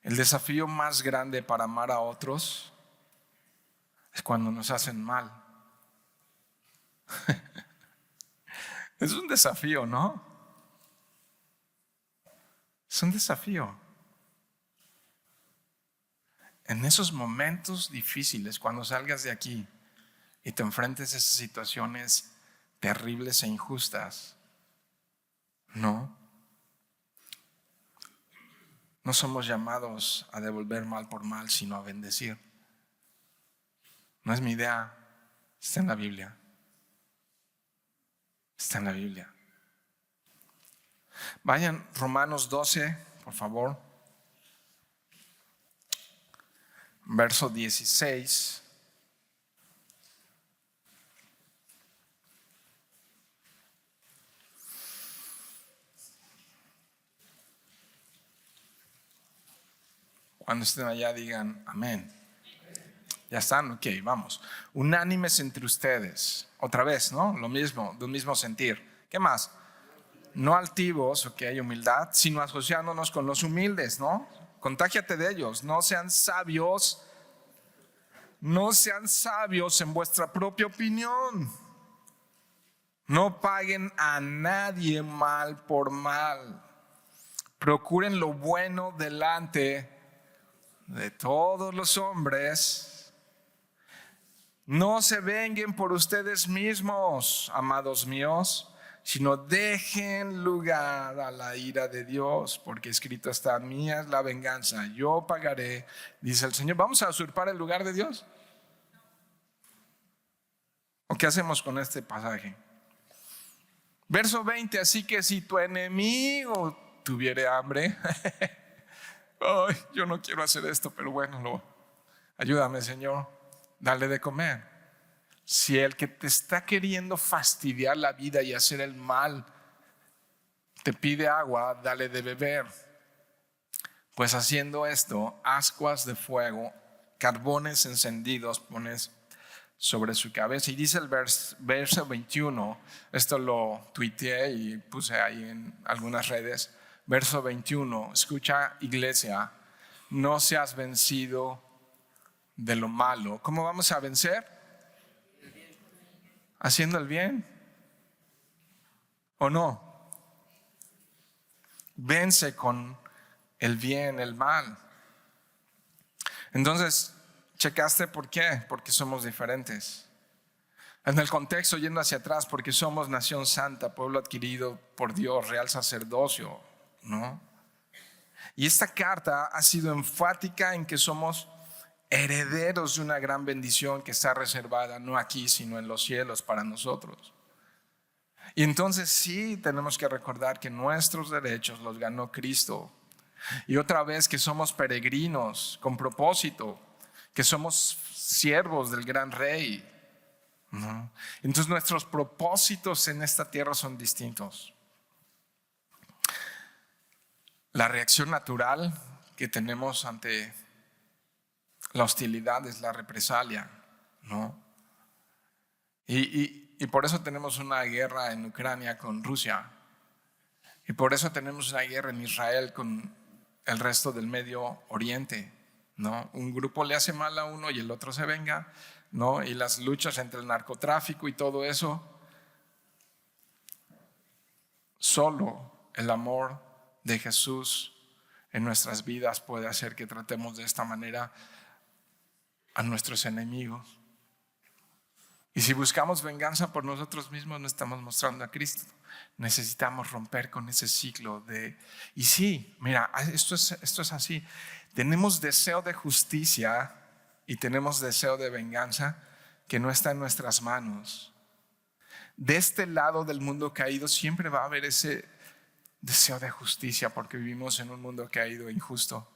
El desafío más grande para amar a otros es cuando nos hacen mal. Es un desafío, ¿no? Es un desafío. En esos momentos difíciles, cuando salgas de aquí y te enfrentes a esas situaciones terribles e injustas, no somos llamados a devolver mal por mal, sino a bendecir. No es mi idea, está en la Biblia. Está en la Biblia. Vayan Romanos 12, por favor. Verso 16. Cuando estén allá digan amén. Ya están, ok, vamos. Unánimes entre ustedes. Otra vez, ¿no? Lo mismo, de un mismo sentir. ¿Qué más? No altivos, ok, humildad, sino asociándonos con los humildes, ¿no? Contágiate de ellos. No sean sabios en vuestra propia opinión. No paguen a nadie mal por mal. Procuren lo bueno delante de todos los hombres. No se venguen por ustedes mismos, amados míos, sino dejen lugar a la ira de Dios, porque escrito está: mía es la venganza, yo pagaré, dice el Señor. ¿Vamos a usurpar el lugar de Dios? ¿O qué hacemos con este pasaje? Verso 20, así que si tu enemigo tuviere hambre, ay, yo no quiero hacer esto, pero bueno, ayúdame, Señor, dale de comer. Si el que te está queriendo fastidiar la vida y hacer el mal te pide agua, dale de beber. Pues haciendo esto, ascuas de fuego, carbones encendidos pones sobre su cabeza. Y dice el verso 21, esto lo tuiteé y puse ahí en algunas redes. Verso 21, escucha, iglesia, no seas vencido de lo malo. ¿Cómo vamos a vencer? Haciendo el bien. ¿O no? Vence con el bien, el mal. Entonces, ¿checaste por qué? Porque somos diferentes. En el contexto, yendo hacia atrás, porque somos nación santa, pueblo adquirido por Dios, real sacerdocio, ¿no? Y esta carta ha sido enfática en que somos herederos de una gran bendición que está reservada no aquí, sino en los cielos para nosotros. Y entonces sí tenemos que recordar que nuestros derechos los ganó Cristo. Y otra vez que somos peregrinos con propósito, que somos siervos del gran rey, ¿no? Entonces nuestros propósitos en esta tierra son distintos. La reacción natural que tenemos ante la hostilidad es la represalia, ¿no? Y por eso tenemos una guerra en Ucrania con Rusia. Y por eso tenemos una guerra en Israel con el resto del Medio Oriente, ¿no? Un grupo le hace mal a uno y el otro se venga, ¿no? Y las luchas entre el narcotráfico y todo eso. Solo el amor de Jesús en nuestras vidas puede hacer que tratemos de esta manera a nuestros enemigos. Y si buscamos venganza por nosotros mismos, no estamos mostrando a Cristo. Necesitamos romper con ese ciclo de... Y sí, mira, esto es así. Tenemos deseo de justicia y tenemos deseo de venganza que no está en nuestras manos. De este lado del mundo caído siempre va a haber ese deseo de justicia porque vivimos en un mundo caído e injusto.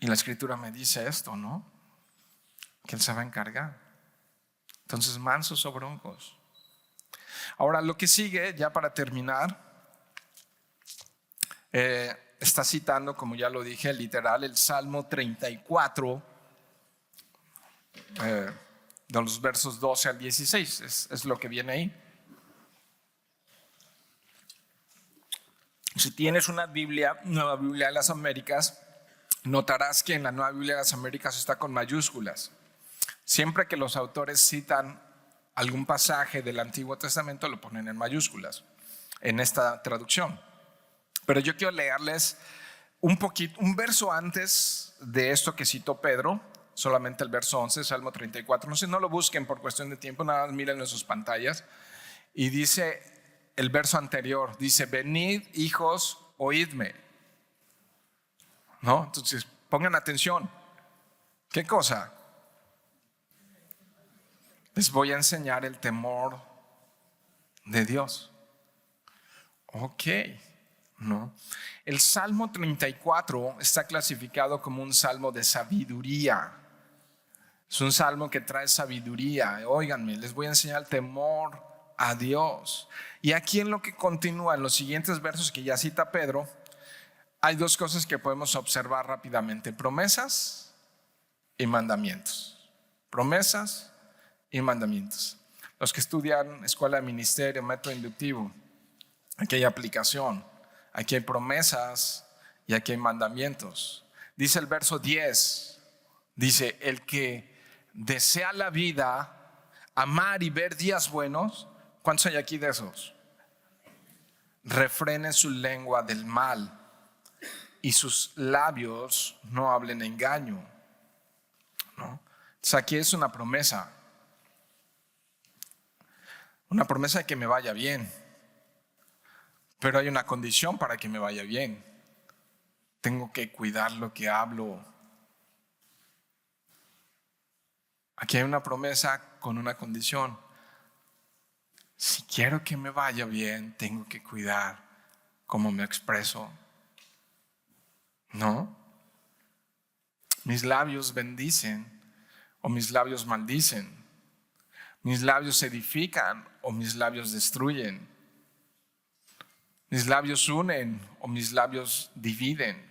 Y la Escritura me dice esto, ¿no? Que Él se va a encargar. Entonces, mansos o broncos. Ahora, lo que sigue, ya para terminar, está citando, como ya lo dije, literal, el Salmo 34, de los versos 12 al 16, es lo que viene ahí. Si tienes una Biblia, Nueva Biblia de las Américas, notarás que en la Nueva Biblia de las Américas está con mayúsculas. Siempre que los autores citan algún pasaje del Antiguo Testamento, lo ponen en mayúsculas en esta traducción. Pero yo quiero leerles un verso antes de esto que citó Pedro, solamente el verso 11, Salmo 34. No lo busquen por cuestión de tiempo, nada más miren en sus pantallas. Y dice el verso anterior, dice: venid, hijos, oídme. ¿No? Entonces pongan atención. ¿Qué cosa? Les voy a enseñar el temor de Dios. Ok, ¿no? El Salmo 34 está clasificado como un salmo de sabiduría. Es un salmo que trae sabiduría. Óiganme, les voy a enseñar el temor a Dios. Y aquí en lo que continúa, en los siguientes versos que ya cita Pedro, hay dos cosas que podemos observar rápidamente: promesas y mandamientos. Promesas y mandamientos. Los que estudian escuela de ministerio, método inductivo, aquí hay aplicación, aquí hay promesas y aquí hay mandamientos. Dice el verso 10, dice: el que desea la vida, amar y ver días buenos. ¿Cuántos hay aquí de esos? Refrene su lengua del mal y sus labios no hablen engaño, ¿no? Entonces aquí es una promesa. Una promesa de que me vaya bien. Pero hay una condición para que me vaya bien. Tengo que cuidar lo que hablo. Aquí hay una promesa con una condición. Si quiero que me vaya bien, tengo que cuidar cómo me expreso. ¿No? Mis labios bendicen o mis labios maldicen. Mis labios edifican o mis labios destruyen. Mis labios unen o mis labios dividen.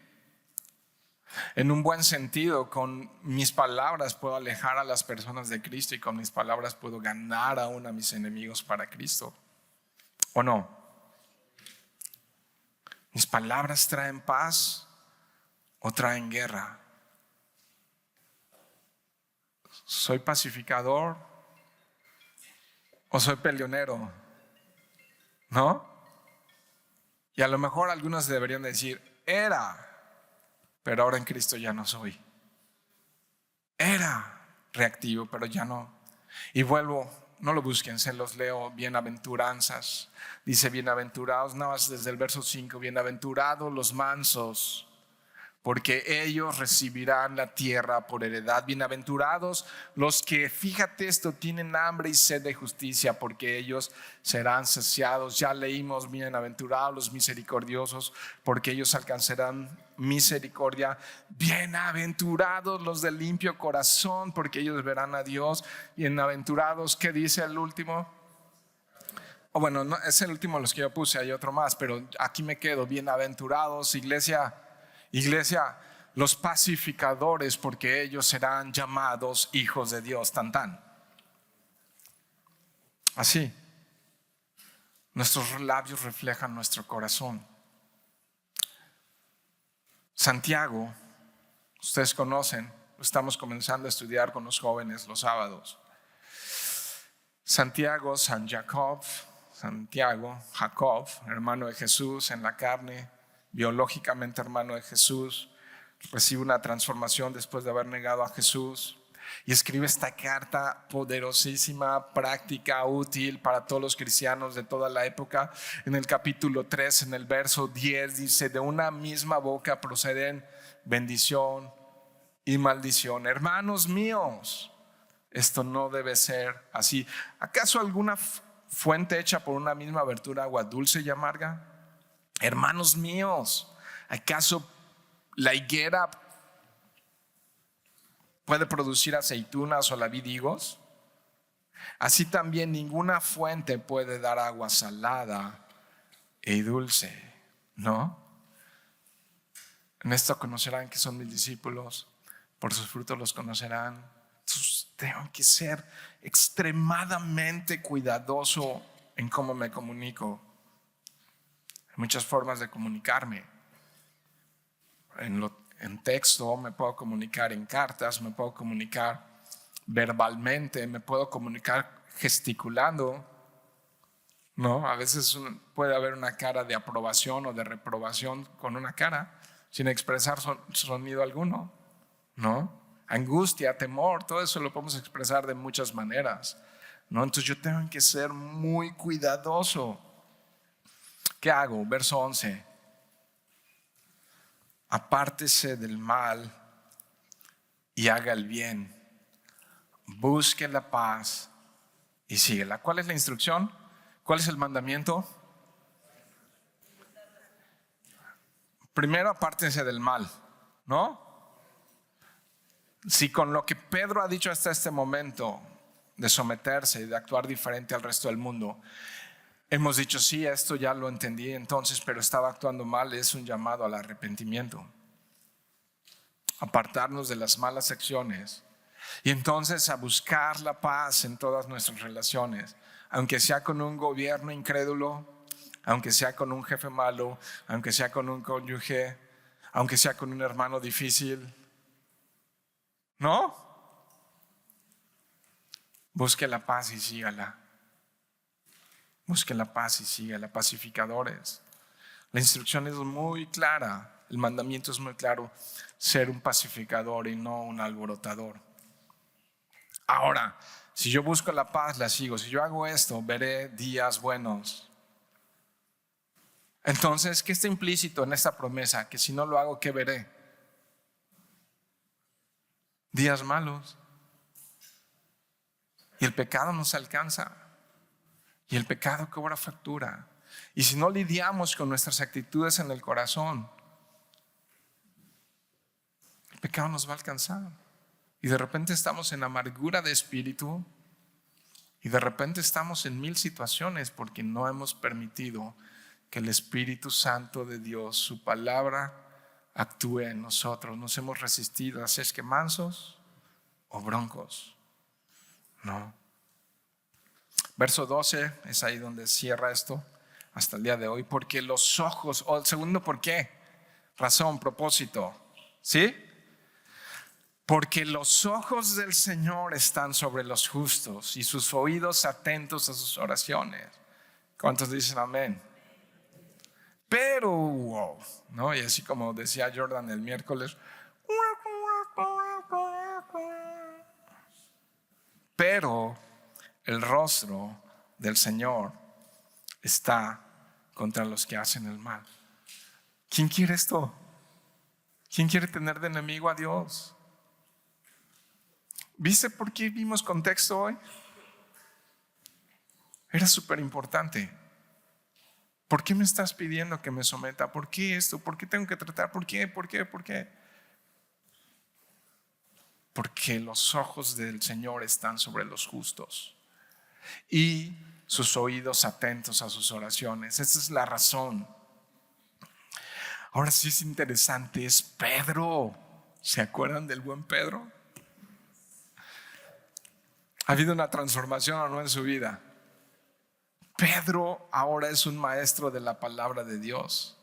En un buen sentido, con mis palabras puedo alejar a las personas de Cristo y con mis palabras puedo ganar aún a mis enemigos para Cristo. ¿O no? ¿Mis palabras traen paz o traen guerra? ¿Soy pacificador o soy peleonero? ¿No? Y a lo mejor algunos deberían decir: era, pero ahora en Cristo ya no soy. Era reactivo, pero ya no. Y vuelvo, no lo busquen, se los leo, bienaventuranzas. Dice bienaventurados, nada más desde el verso 5, bienaventurados los mansos, porque ellos recibirán la tierra por heredad. Bienaventurados los que, fíjate esto, tienen hambre y sed de justicia, porque ellos serán saciados. Ya leímos, bienaventurados los misericordiosos, porque ellos alcanzarán misericordia. Bienaventurados los de limpio corazón, porque ellos verán a Dios. Bienaventurados, ¿qué dice el último? Bueno, no, es el último de los que yo puse, hay otro más, pero aquí me quedo. Bienaventurados, iglesia, los pacificadores, porque ellos serán llamados hijos de Dios. Tan tan. Así, nuestros labios reflejan nuestro corazón. Santiago, ustedes conocen, lo estamos comenzando a estudiar con los jóvenes los sábados. Santiago, Jacob, hermano de Jesús en la carne, biológicamente hermano de Jesús, recibe una transformación después de haber negado a Jesús y escribe esta carta poderosísima, práctica, útil para todos los cristianos de toda la época. En el capítulo 3, en el verso 10 dice: de una misma boca proceden bendición y maldición. Hermanos míos, esto no debe ser así. ¿Acaso alguna fuente hecha por una misma abertura agua dulce y amarga? Hermanos míos, ¿acaso la higuera puede producir aceitunas o la vid higos? Así también ninguna fuente puede dar agua salada y dulce, ¿no? En esto conocerán que son mis discípulos, por sus frutos los conocerán. Entonces, tengo que ser extremadamente cuidadoso en cómo me comunico. Hay muchas formas de comunicarme. En texto me puedo comunicar, en cartas me puedo comunicar verbalmente, me puedo comunicar gesticulando, ¿no? A veces puede haber una cara de aprobación o de reprobación con una cara sin expresar sonido alguno, ¿no? Angustia, temor, todo eso lo podemos expresar de muchas maneras, ¿no? Entonces yo tengo que ser muy cuidadoso. ¿Qué hago? Verso 11. Apártese del mal y haga el bien. Busque la paz y síguela. ¿Cuál es la instrucción? ¿Cuál es el mandamiento? Primero, apártense del mal, ¿no? Si con lo que Pedro ha dicho hasta este momento, de someterse y de actuar diferente al resto del mundo, hemos dicho, sí, esto ya lo entendí entonces, pero estaba actuando mal, es un llamado al arrepentimiento. Apartarnos de las malas acciones y entonces a buscar la paz en todas nuestras relaciones, aunque sea con un gobierno incrédulo, aunque sea con un jefe malo, aunque sea con un cónyuge, aunque sea con un hermano difícil, ¿no? Busque la paz y sígala. Busque la paz y sígala. Pacificadores. La instrucción es muy clara, el mandamiento es muy claro: ser un pacificador y no un alborotador. Ahora, si yo busco la paz, la sigo. Si yo hago esto, veré días buenos. Entonces, ¿qué está implícito en esta promesa? Que si no lo hago, ¿qué veré? Días malos. Y el pecado nos alcanza. Y el pecado cobra factura. Y si no lidiamos con nuestras actitudes en el corazón, el pecado nos va a alcanzar. Y de repente estamos en amargura de espíritu. Y de repente estamos en 1000 situaciones porque no hemos permitido que el Espíritu Santo de Dios, su palabra, actúe en nosotros. Nos hemos resistido. Así es que mansos o broncos, no. Verso 12 es ahí donde cierra esto hasta el día de hoy. Porque los ojos, o el segundo, ¿por qué? Razón, propósito, ¿sí? Porque los ojos del Señor están sobre los justos y sus oídos atentos a sus oraciones. ¿Cuántos dicen amén? Pero, ¿no? Y así como decía Jordan el miércoles, pero el rostro del Señor está contra los que hacen el mal. ¿Quién quiere esto? ¿Quién quiere tener de enemigo a Dios? ¿Viste por qué vimos contexto hoy? Era súper importante. ¿Por qué me estás pidiendo que me someta? ¿Por qué esto? ¿Por qué tengo que tratar? ¿Por qué? ¿Por qué? ¿Por qué? Porque los ojos del Señor están sobre los justos y sus oídos atentos a sus oraciones. Esa es la razón. Ahora sí es interesante, es Pedro. ¿Se acuerdan del buen Pedro? ¿Ha habido una transformación o no en su vida? Pedro ahora es un maestro de la palabra de Dios.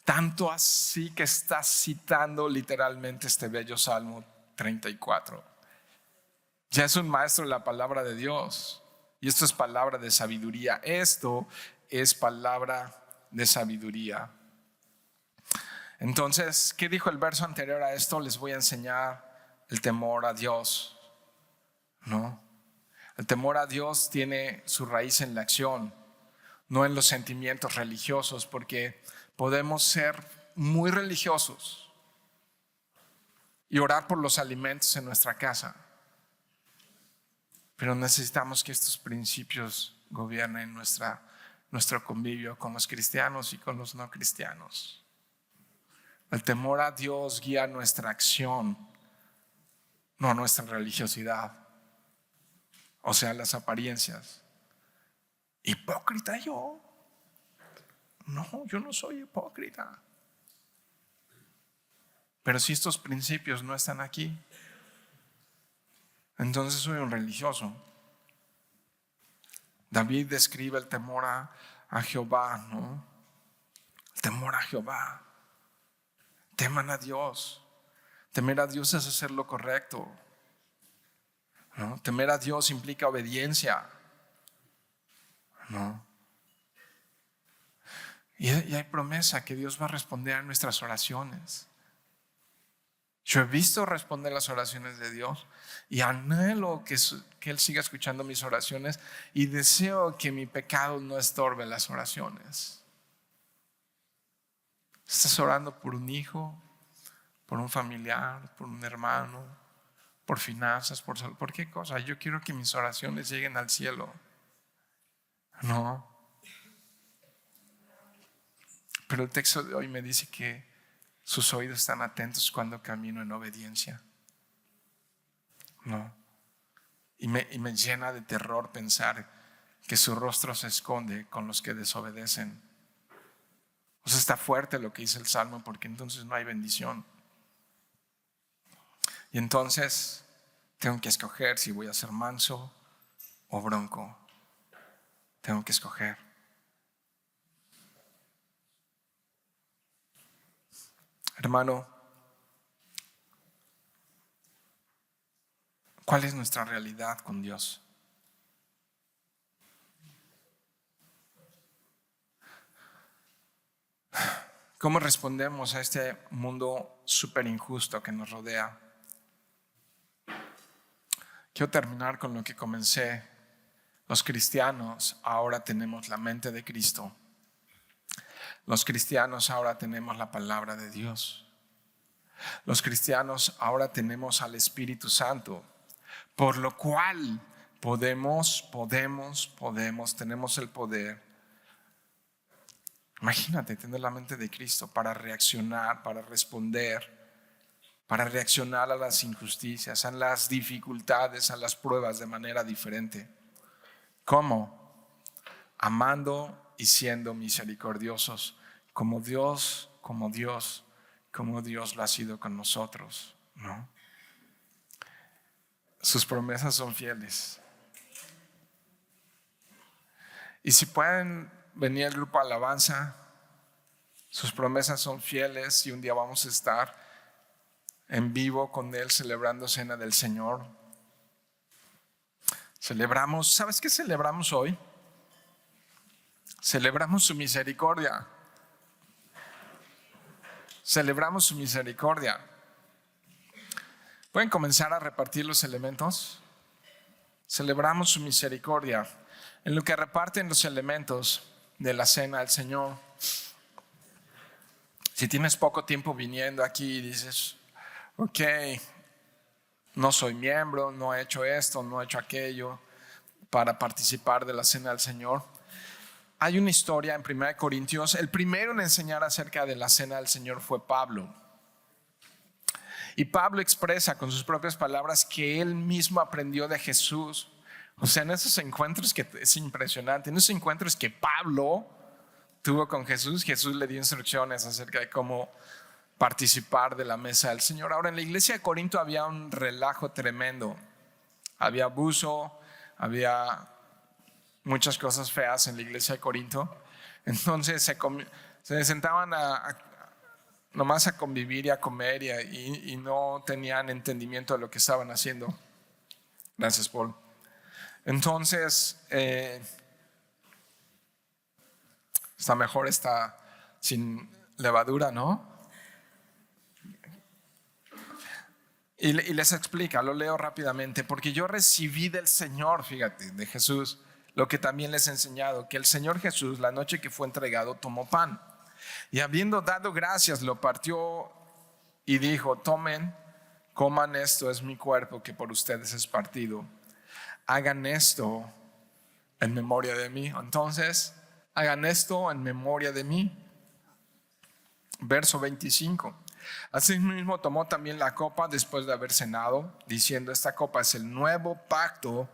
Tanto así que está citando literalmente este bello Salmo 34. Ya es un maestro de la palabra de Dios. Y esto es palabra de sabiduría. Esto es palabra de sabiduría. Entonces, ¿qué dijo el verso anterior a esto? Les voy a enseñar el temor a Dios. ¿No? El temor a Dios tiene su raíz en la acción, no en los sentimientos religiosos, porque podemos ser muy religiosos y orar por los alimentos en nuestra casa, pero necesitamos que estos principios gobiernen nuestro convivio con los cristianos y con los no cristianos. El temor a Dios guía nuestra acción, no nuestra religiosidad. O sea, las apariencias. ¿Hipócrita yo? No, yo no soy hipócrita. Pero si estos principios no están aquí, entonces soy un religioso. David describe el temor a Jehová, ¿no? El temor a Jehová. Teman a Dios. Temer a Dios es hacer lo correcto, ¿no? Temer a Dios implica obediencia, ¿no? Y hay promesa que Dios va a responder a nuestras oraciones. Yo he visto responder las oraciones de Dios y anhelo que Él siga escuchando mis oraciones y deseo que mi pecado no estorbe las oraciones. Estás orando por un hijo, por un familiar, por un hermano, por finanzas, por salud, ¿por qué cosa? Yo quiero que mis oraciones lleguen al cielo. No. Pero el texto de hoy me dice que sus oídos están atentos cuando camino en obediencia. No. Y me llena de terror pensar que su rostro se esconde con los que desobedecen. O sea, está fuerte lo que dice el Salmo, porque entonces no hay bendición. Y entonces tengo que escoger si voy a ser manso o bronco. Tengo que escoger. Hermano, ¿cuál es nuestra realidad con Dios? ¿Cómo respondemos a este mundo súper injusto que nos rodea? Quiero terminar con lo que comencé. Los cristianos ahora tenemos la mente de Cristo. Los cristianos ahora tenemos la palabra de Dios. Los cristianos ahora tenemos al Espíritu Santo, por lo cual tenemos el poder. Imagínate tener la mente de Cristo para reaccionar, para responder, para reaccionar a las injusticias, a las dificultades, a las pruebas de manera diferente. ¿Cómo? Amando y siendo misericordiosos, como Dios lo ha sido con nosotros, ¿no? Sus promesas son fieles. Y si pueden venir al grupo Alabanza, sus promesas son fieles y un día vamos a estar en vivo con Él celebrando Cena del Señor. Celebramos, ¿sabes qué celebramos hoy? Celebramos su misericordia. Celebramos su misericordia. ¿Pueden comenzar a repartir los elementos? Celebramos su misericordia. En lo que reparten los elementos de la cena del Señor, Si tienes poco tiempo viniendo aquí y dices, ok, no soy miembro, no he hecho esto, no he hecho aquello para participar de la cena del Señor. Hay una historia en 1 Corintios. El primero en enseñar acerca de la cena del Señor fue Pablo. Y Pablo expresa con sus propias palabras que él mismo aprendió de Jesús. O sea, en esos encuentros que es impresionante, en esos encuentros que Pablo tuvo con Jesús, Jesús le dio instrucciones acerca de cómo participar de la mesa del Señor. Ahora, en la iglesia de Corinto había un relajo tremendo. Había abuso, había muchas cosas feas en la iglesia de Corinto. Entonces se sentaban nomás a convivir y a comer y no tenían entendimiento de lo que estaban haciendo. Gracias, Paul. Entonces, está mejor está sin levadura, ¿no? Y les explica, lo leo rápidamente, porque yo recibí del Señor, fíjate, de Jesús, lo que también les he enseñado, que el Señor Jesús, la noche que fue entregado, tomó pan y habiendo dado gracias, lo partió y dijo: tomen, coman, esto es mi cuerpo que por ustedes es partido. Hagan esto en memoria de mí. Entonces, hagan esto en memoria de mí. Verso 25. Asimismo tomó también la copa después de haber cenado, diciendo: esta copa es el nuevo pacto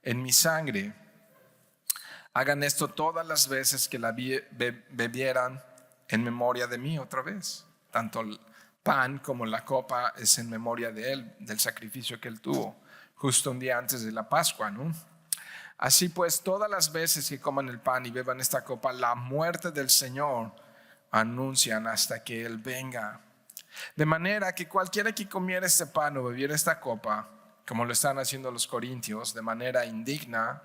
en mi sangre. Hagan esto todas las veces que la bebieran en memoria de mí. Otra vez, tanto el pan como la copa es en memoria de él, del sacrificio que él tuvo justo un día antes de la Pascua, ¿no? Así pues, todas las veces que coman el pan y beban esta copa, la muerte del Señor anuncian hasta que él venga. De manera que cualquiera que comiera este pan o bebiera esta copa, como lo están haciendo los corintios, de manera indigna,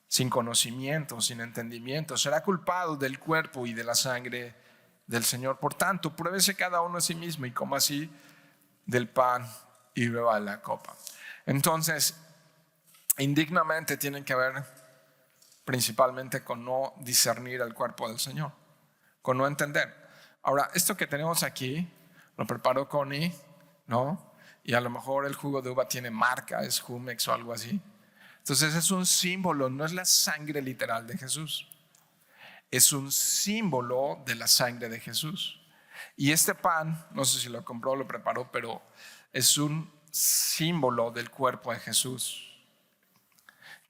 sin conocimiento, sin entendimiento, será culpado del cuerpo y de la sangre del Señor. Por tanto, pruébese cada uno a sí mismo y coma así del pan y beba la copa. Entonces, indignamente tienen que ver principalmente con no discernir el cuerpo del Señor, con no entender. Ahora, esto que tenemos aquí lo preparó Connie, ¿no? Y a lo mejor el jugo de uva tiene marca, es Jumex o algo así. Entonces es un símbolo, no es la sangre literal de Jesús. Es un símbolo de la sangre de Jesús. Y este pan, no sé si lo compró o lo preparó, pero es un símbolo del cuerpo de Jesús,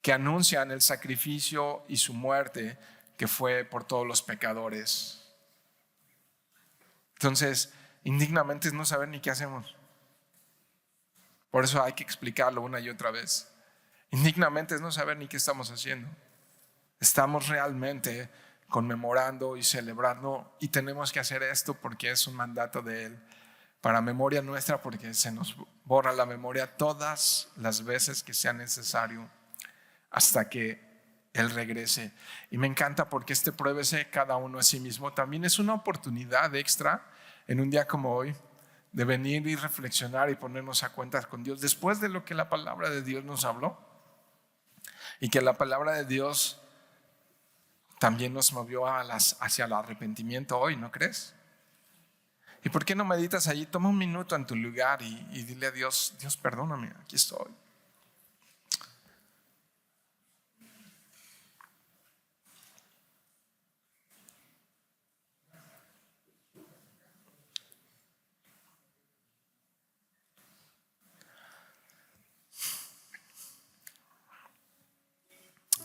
que anuncian el sacrificio y su muerte que fue por todos los pecadores. Entonces, indignamente es no saber ni qué hacemos. Por eso hay que explicarlo una y otra vez. Indignamente es no saber ni qué estamos haciendo. Estamos realmente conmemorando y celebrando, y tenemos que hacer esto porque es un mandato de Él, para memoria nuestra, porque se nos borra la memoria todas las veces que sea necesario hasta que Él regrese. Y me encanta porque pruébese cada uno a sí mismo también es una oportunidad extra en un día como hoy de venir y reflexionar y ponernos a cuentas con Dios después de lo que la palabra de Dios nos habló, y que la palabra de Dios también nos movió hacia el arrepentimiento hoy, ¿no crees? ¿Y por qué no meditas allí? Toma un minuto en tu lugar y dile a Dios: Dios, perdóname, aquí estoy.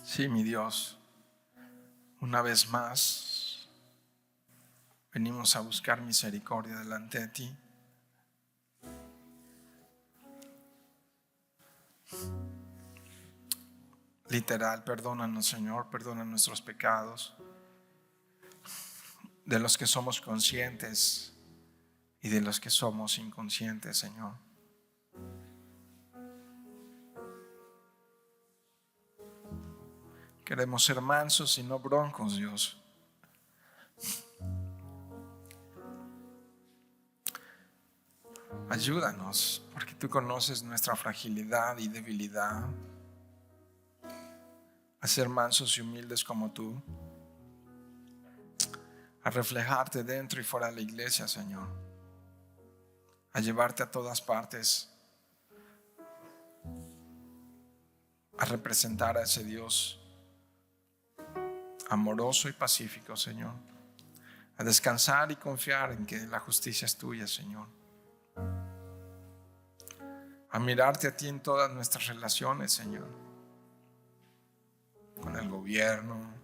Sí, mi Dios, una vez más venimos a buscar misericordia delante de ti. Literal, perdónanos, Señor, perdona nuestros pecados, de los que somos conscientes y de los que somos inconscientes, Señor. Queremos ser mansos y no broncos, Dios. Ayúdanos, porque tú conoces nuestra fragilidad y debilidad, a ser mansos y humildes como tú, a reflejarte dentro y fuera de la iglesia, Señor, a llevarte a todas partes, a representar a ese Dios amoroso y pacífico, Señor, a descansar y confiar en que la justicia es tuya, Señor, a mirarte a ti en todas nuestras relaciones, Señor, con el gobierno,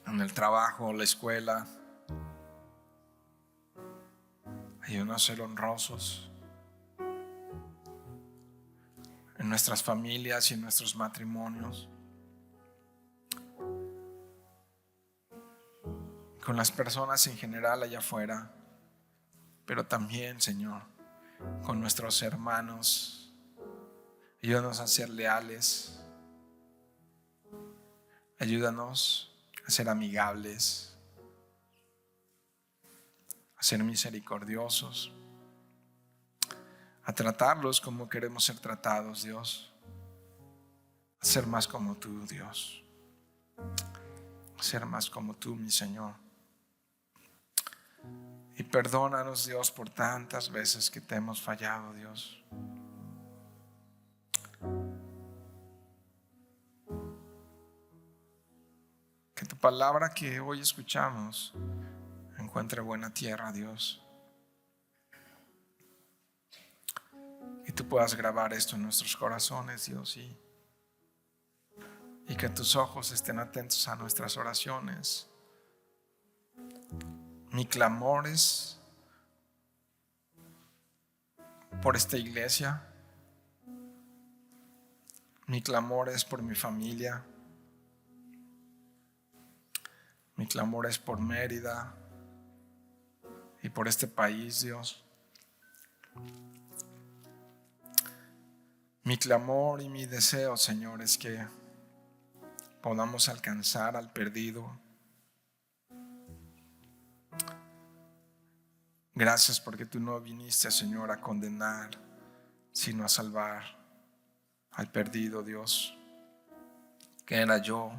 en el trabajo, la escuela. Ayúdanos a ser honrosos en nuestras familias y en nuestros matrimonios, con las personas en general allá afuera, pero también, Señor, con nuestros hermanos. Ayúdanos a ser leales, ayúdanos a ser amigables, a ser misericordiosos, a tratarlos como queremos ser tratados, Dios, a ser más como tú, Dios, a ser más como tú, mi Señor. Y perdónanos, Dios, por tantas veces que te hemos fallado, Dios. Que tu palabra que hoy escuchamos encuentre buena tierra, Dios. Y tú puedas grabar esto en nuestros corazones, Dios, y que tus ojos estén atentos a nuestras oraciones. Mi clamor es por esta iglesia. Mi clamor es por mi familia. Mi clamor es por Mérida y por este país, Dios. Mi clamor y mi deseo, Señor, es que podamos alcanzar al perdido. Gracias porque tú no viniste, Señor, a condenar, sino a salvar al perdido, Dios, que era yo,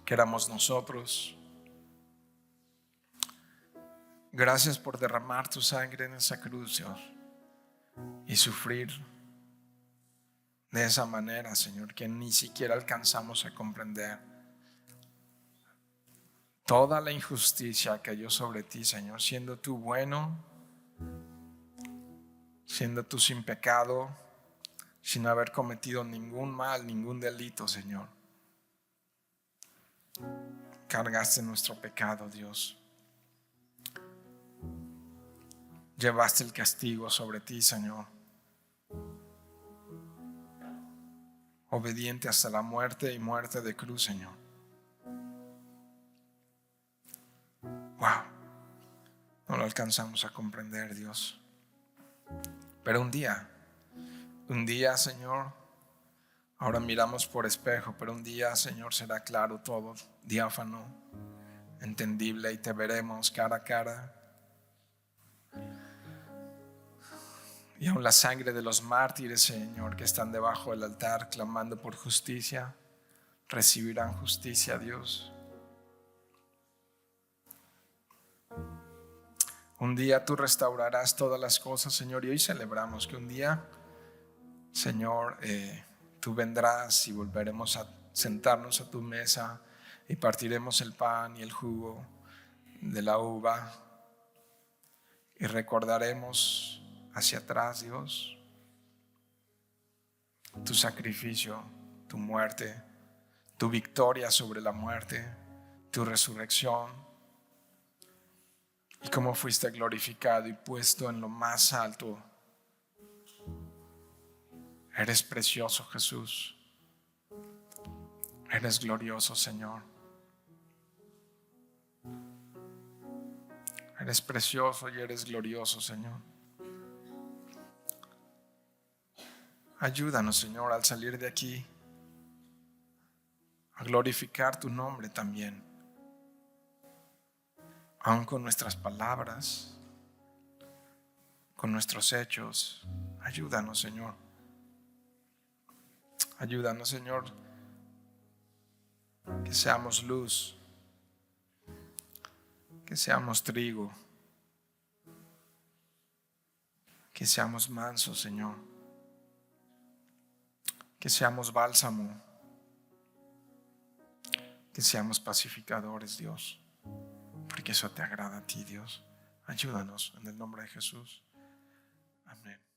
que éramos nosotros. Gracias por derramar tu sangre en esa cruz, Dios, y sufrir de esa manera, Señor, que ni siquiera alcanzamos a comprender. Toda la injusticia cayó sobre ti, Señor, siendo tú bueno, siendo tú sin pecado, sin haber cometido ningún mal, ningún delito, Señor. Cargaste nuestro pecado, Dios. Llevaste el castigo sobre ti, Señor. Obediente hasta la muerte y muerte de cruz, Señor. Wow. No lo alcanzamos a comprender, Dios. Pero un día, Señor, ahora miramos por espejo, pero un día, Señor, será claro todo, diáfano, entendible, y te veremos cara a cara. Y aún la sangre de los mártires, Señor, que están debajo del altar clamando por justicia, recibirán justicia, Dios. Un día tú restaurarás todas las cosas, Señor, y hoy celebramos que un día, Señor, tú vendrás y volveremos a sentarnos a tu mesa y partiremos el pan y el jugo de la uva y recordaremos hacia atrás, Dios, tu sacrificio, tu muerte, tu victoria sobre la muerte, tu resurrección, y cómo fuiste glorificado y puesto en lo más alto. Eres precioso, Jesús. Eres glorioso, Señor. Eres precioso y eres glorioso, Señor. Ayúdanos, Señor, al salir de aquí a glorificar tu nombre también, aun con nuestras palabras, con nuestros hechos. Ayúdanos, Señor. Ayúdanos, Señor, que seamos luz, que seamos trigo, que seamos mansos, Señor, que seamos bálsamo, que seamos pacificadores, Dios, porque eso te agrada a ti, Dios. Ayúdanos en el nombre de Jesús. Amén.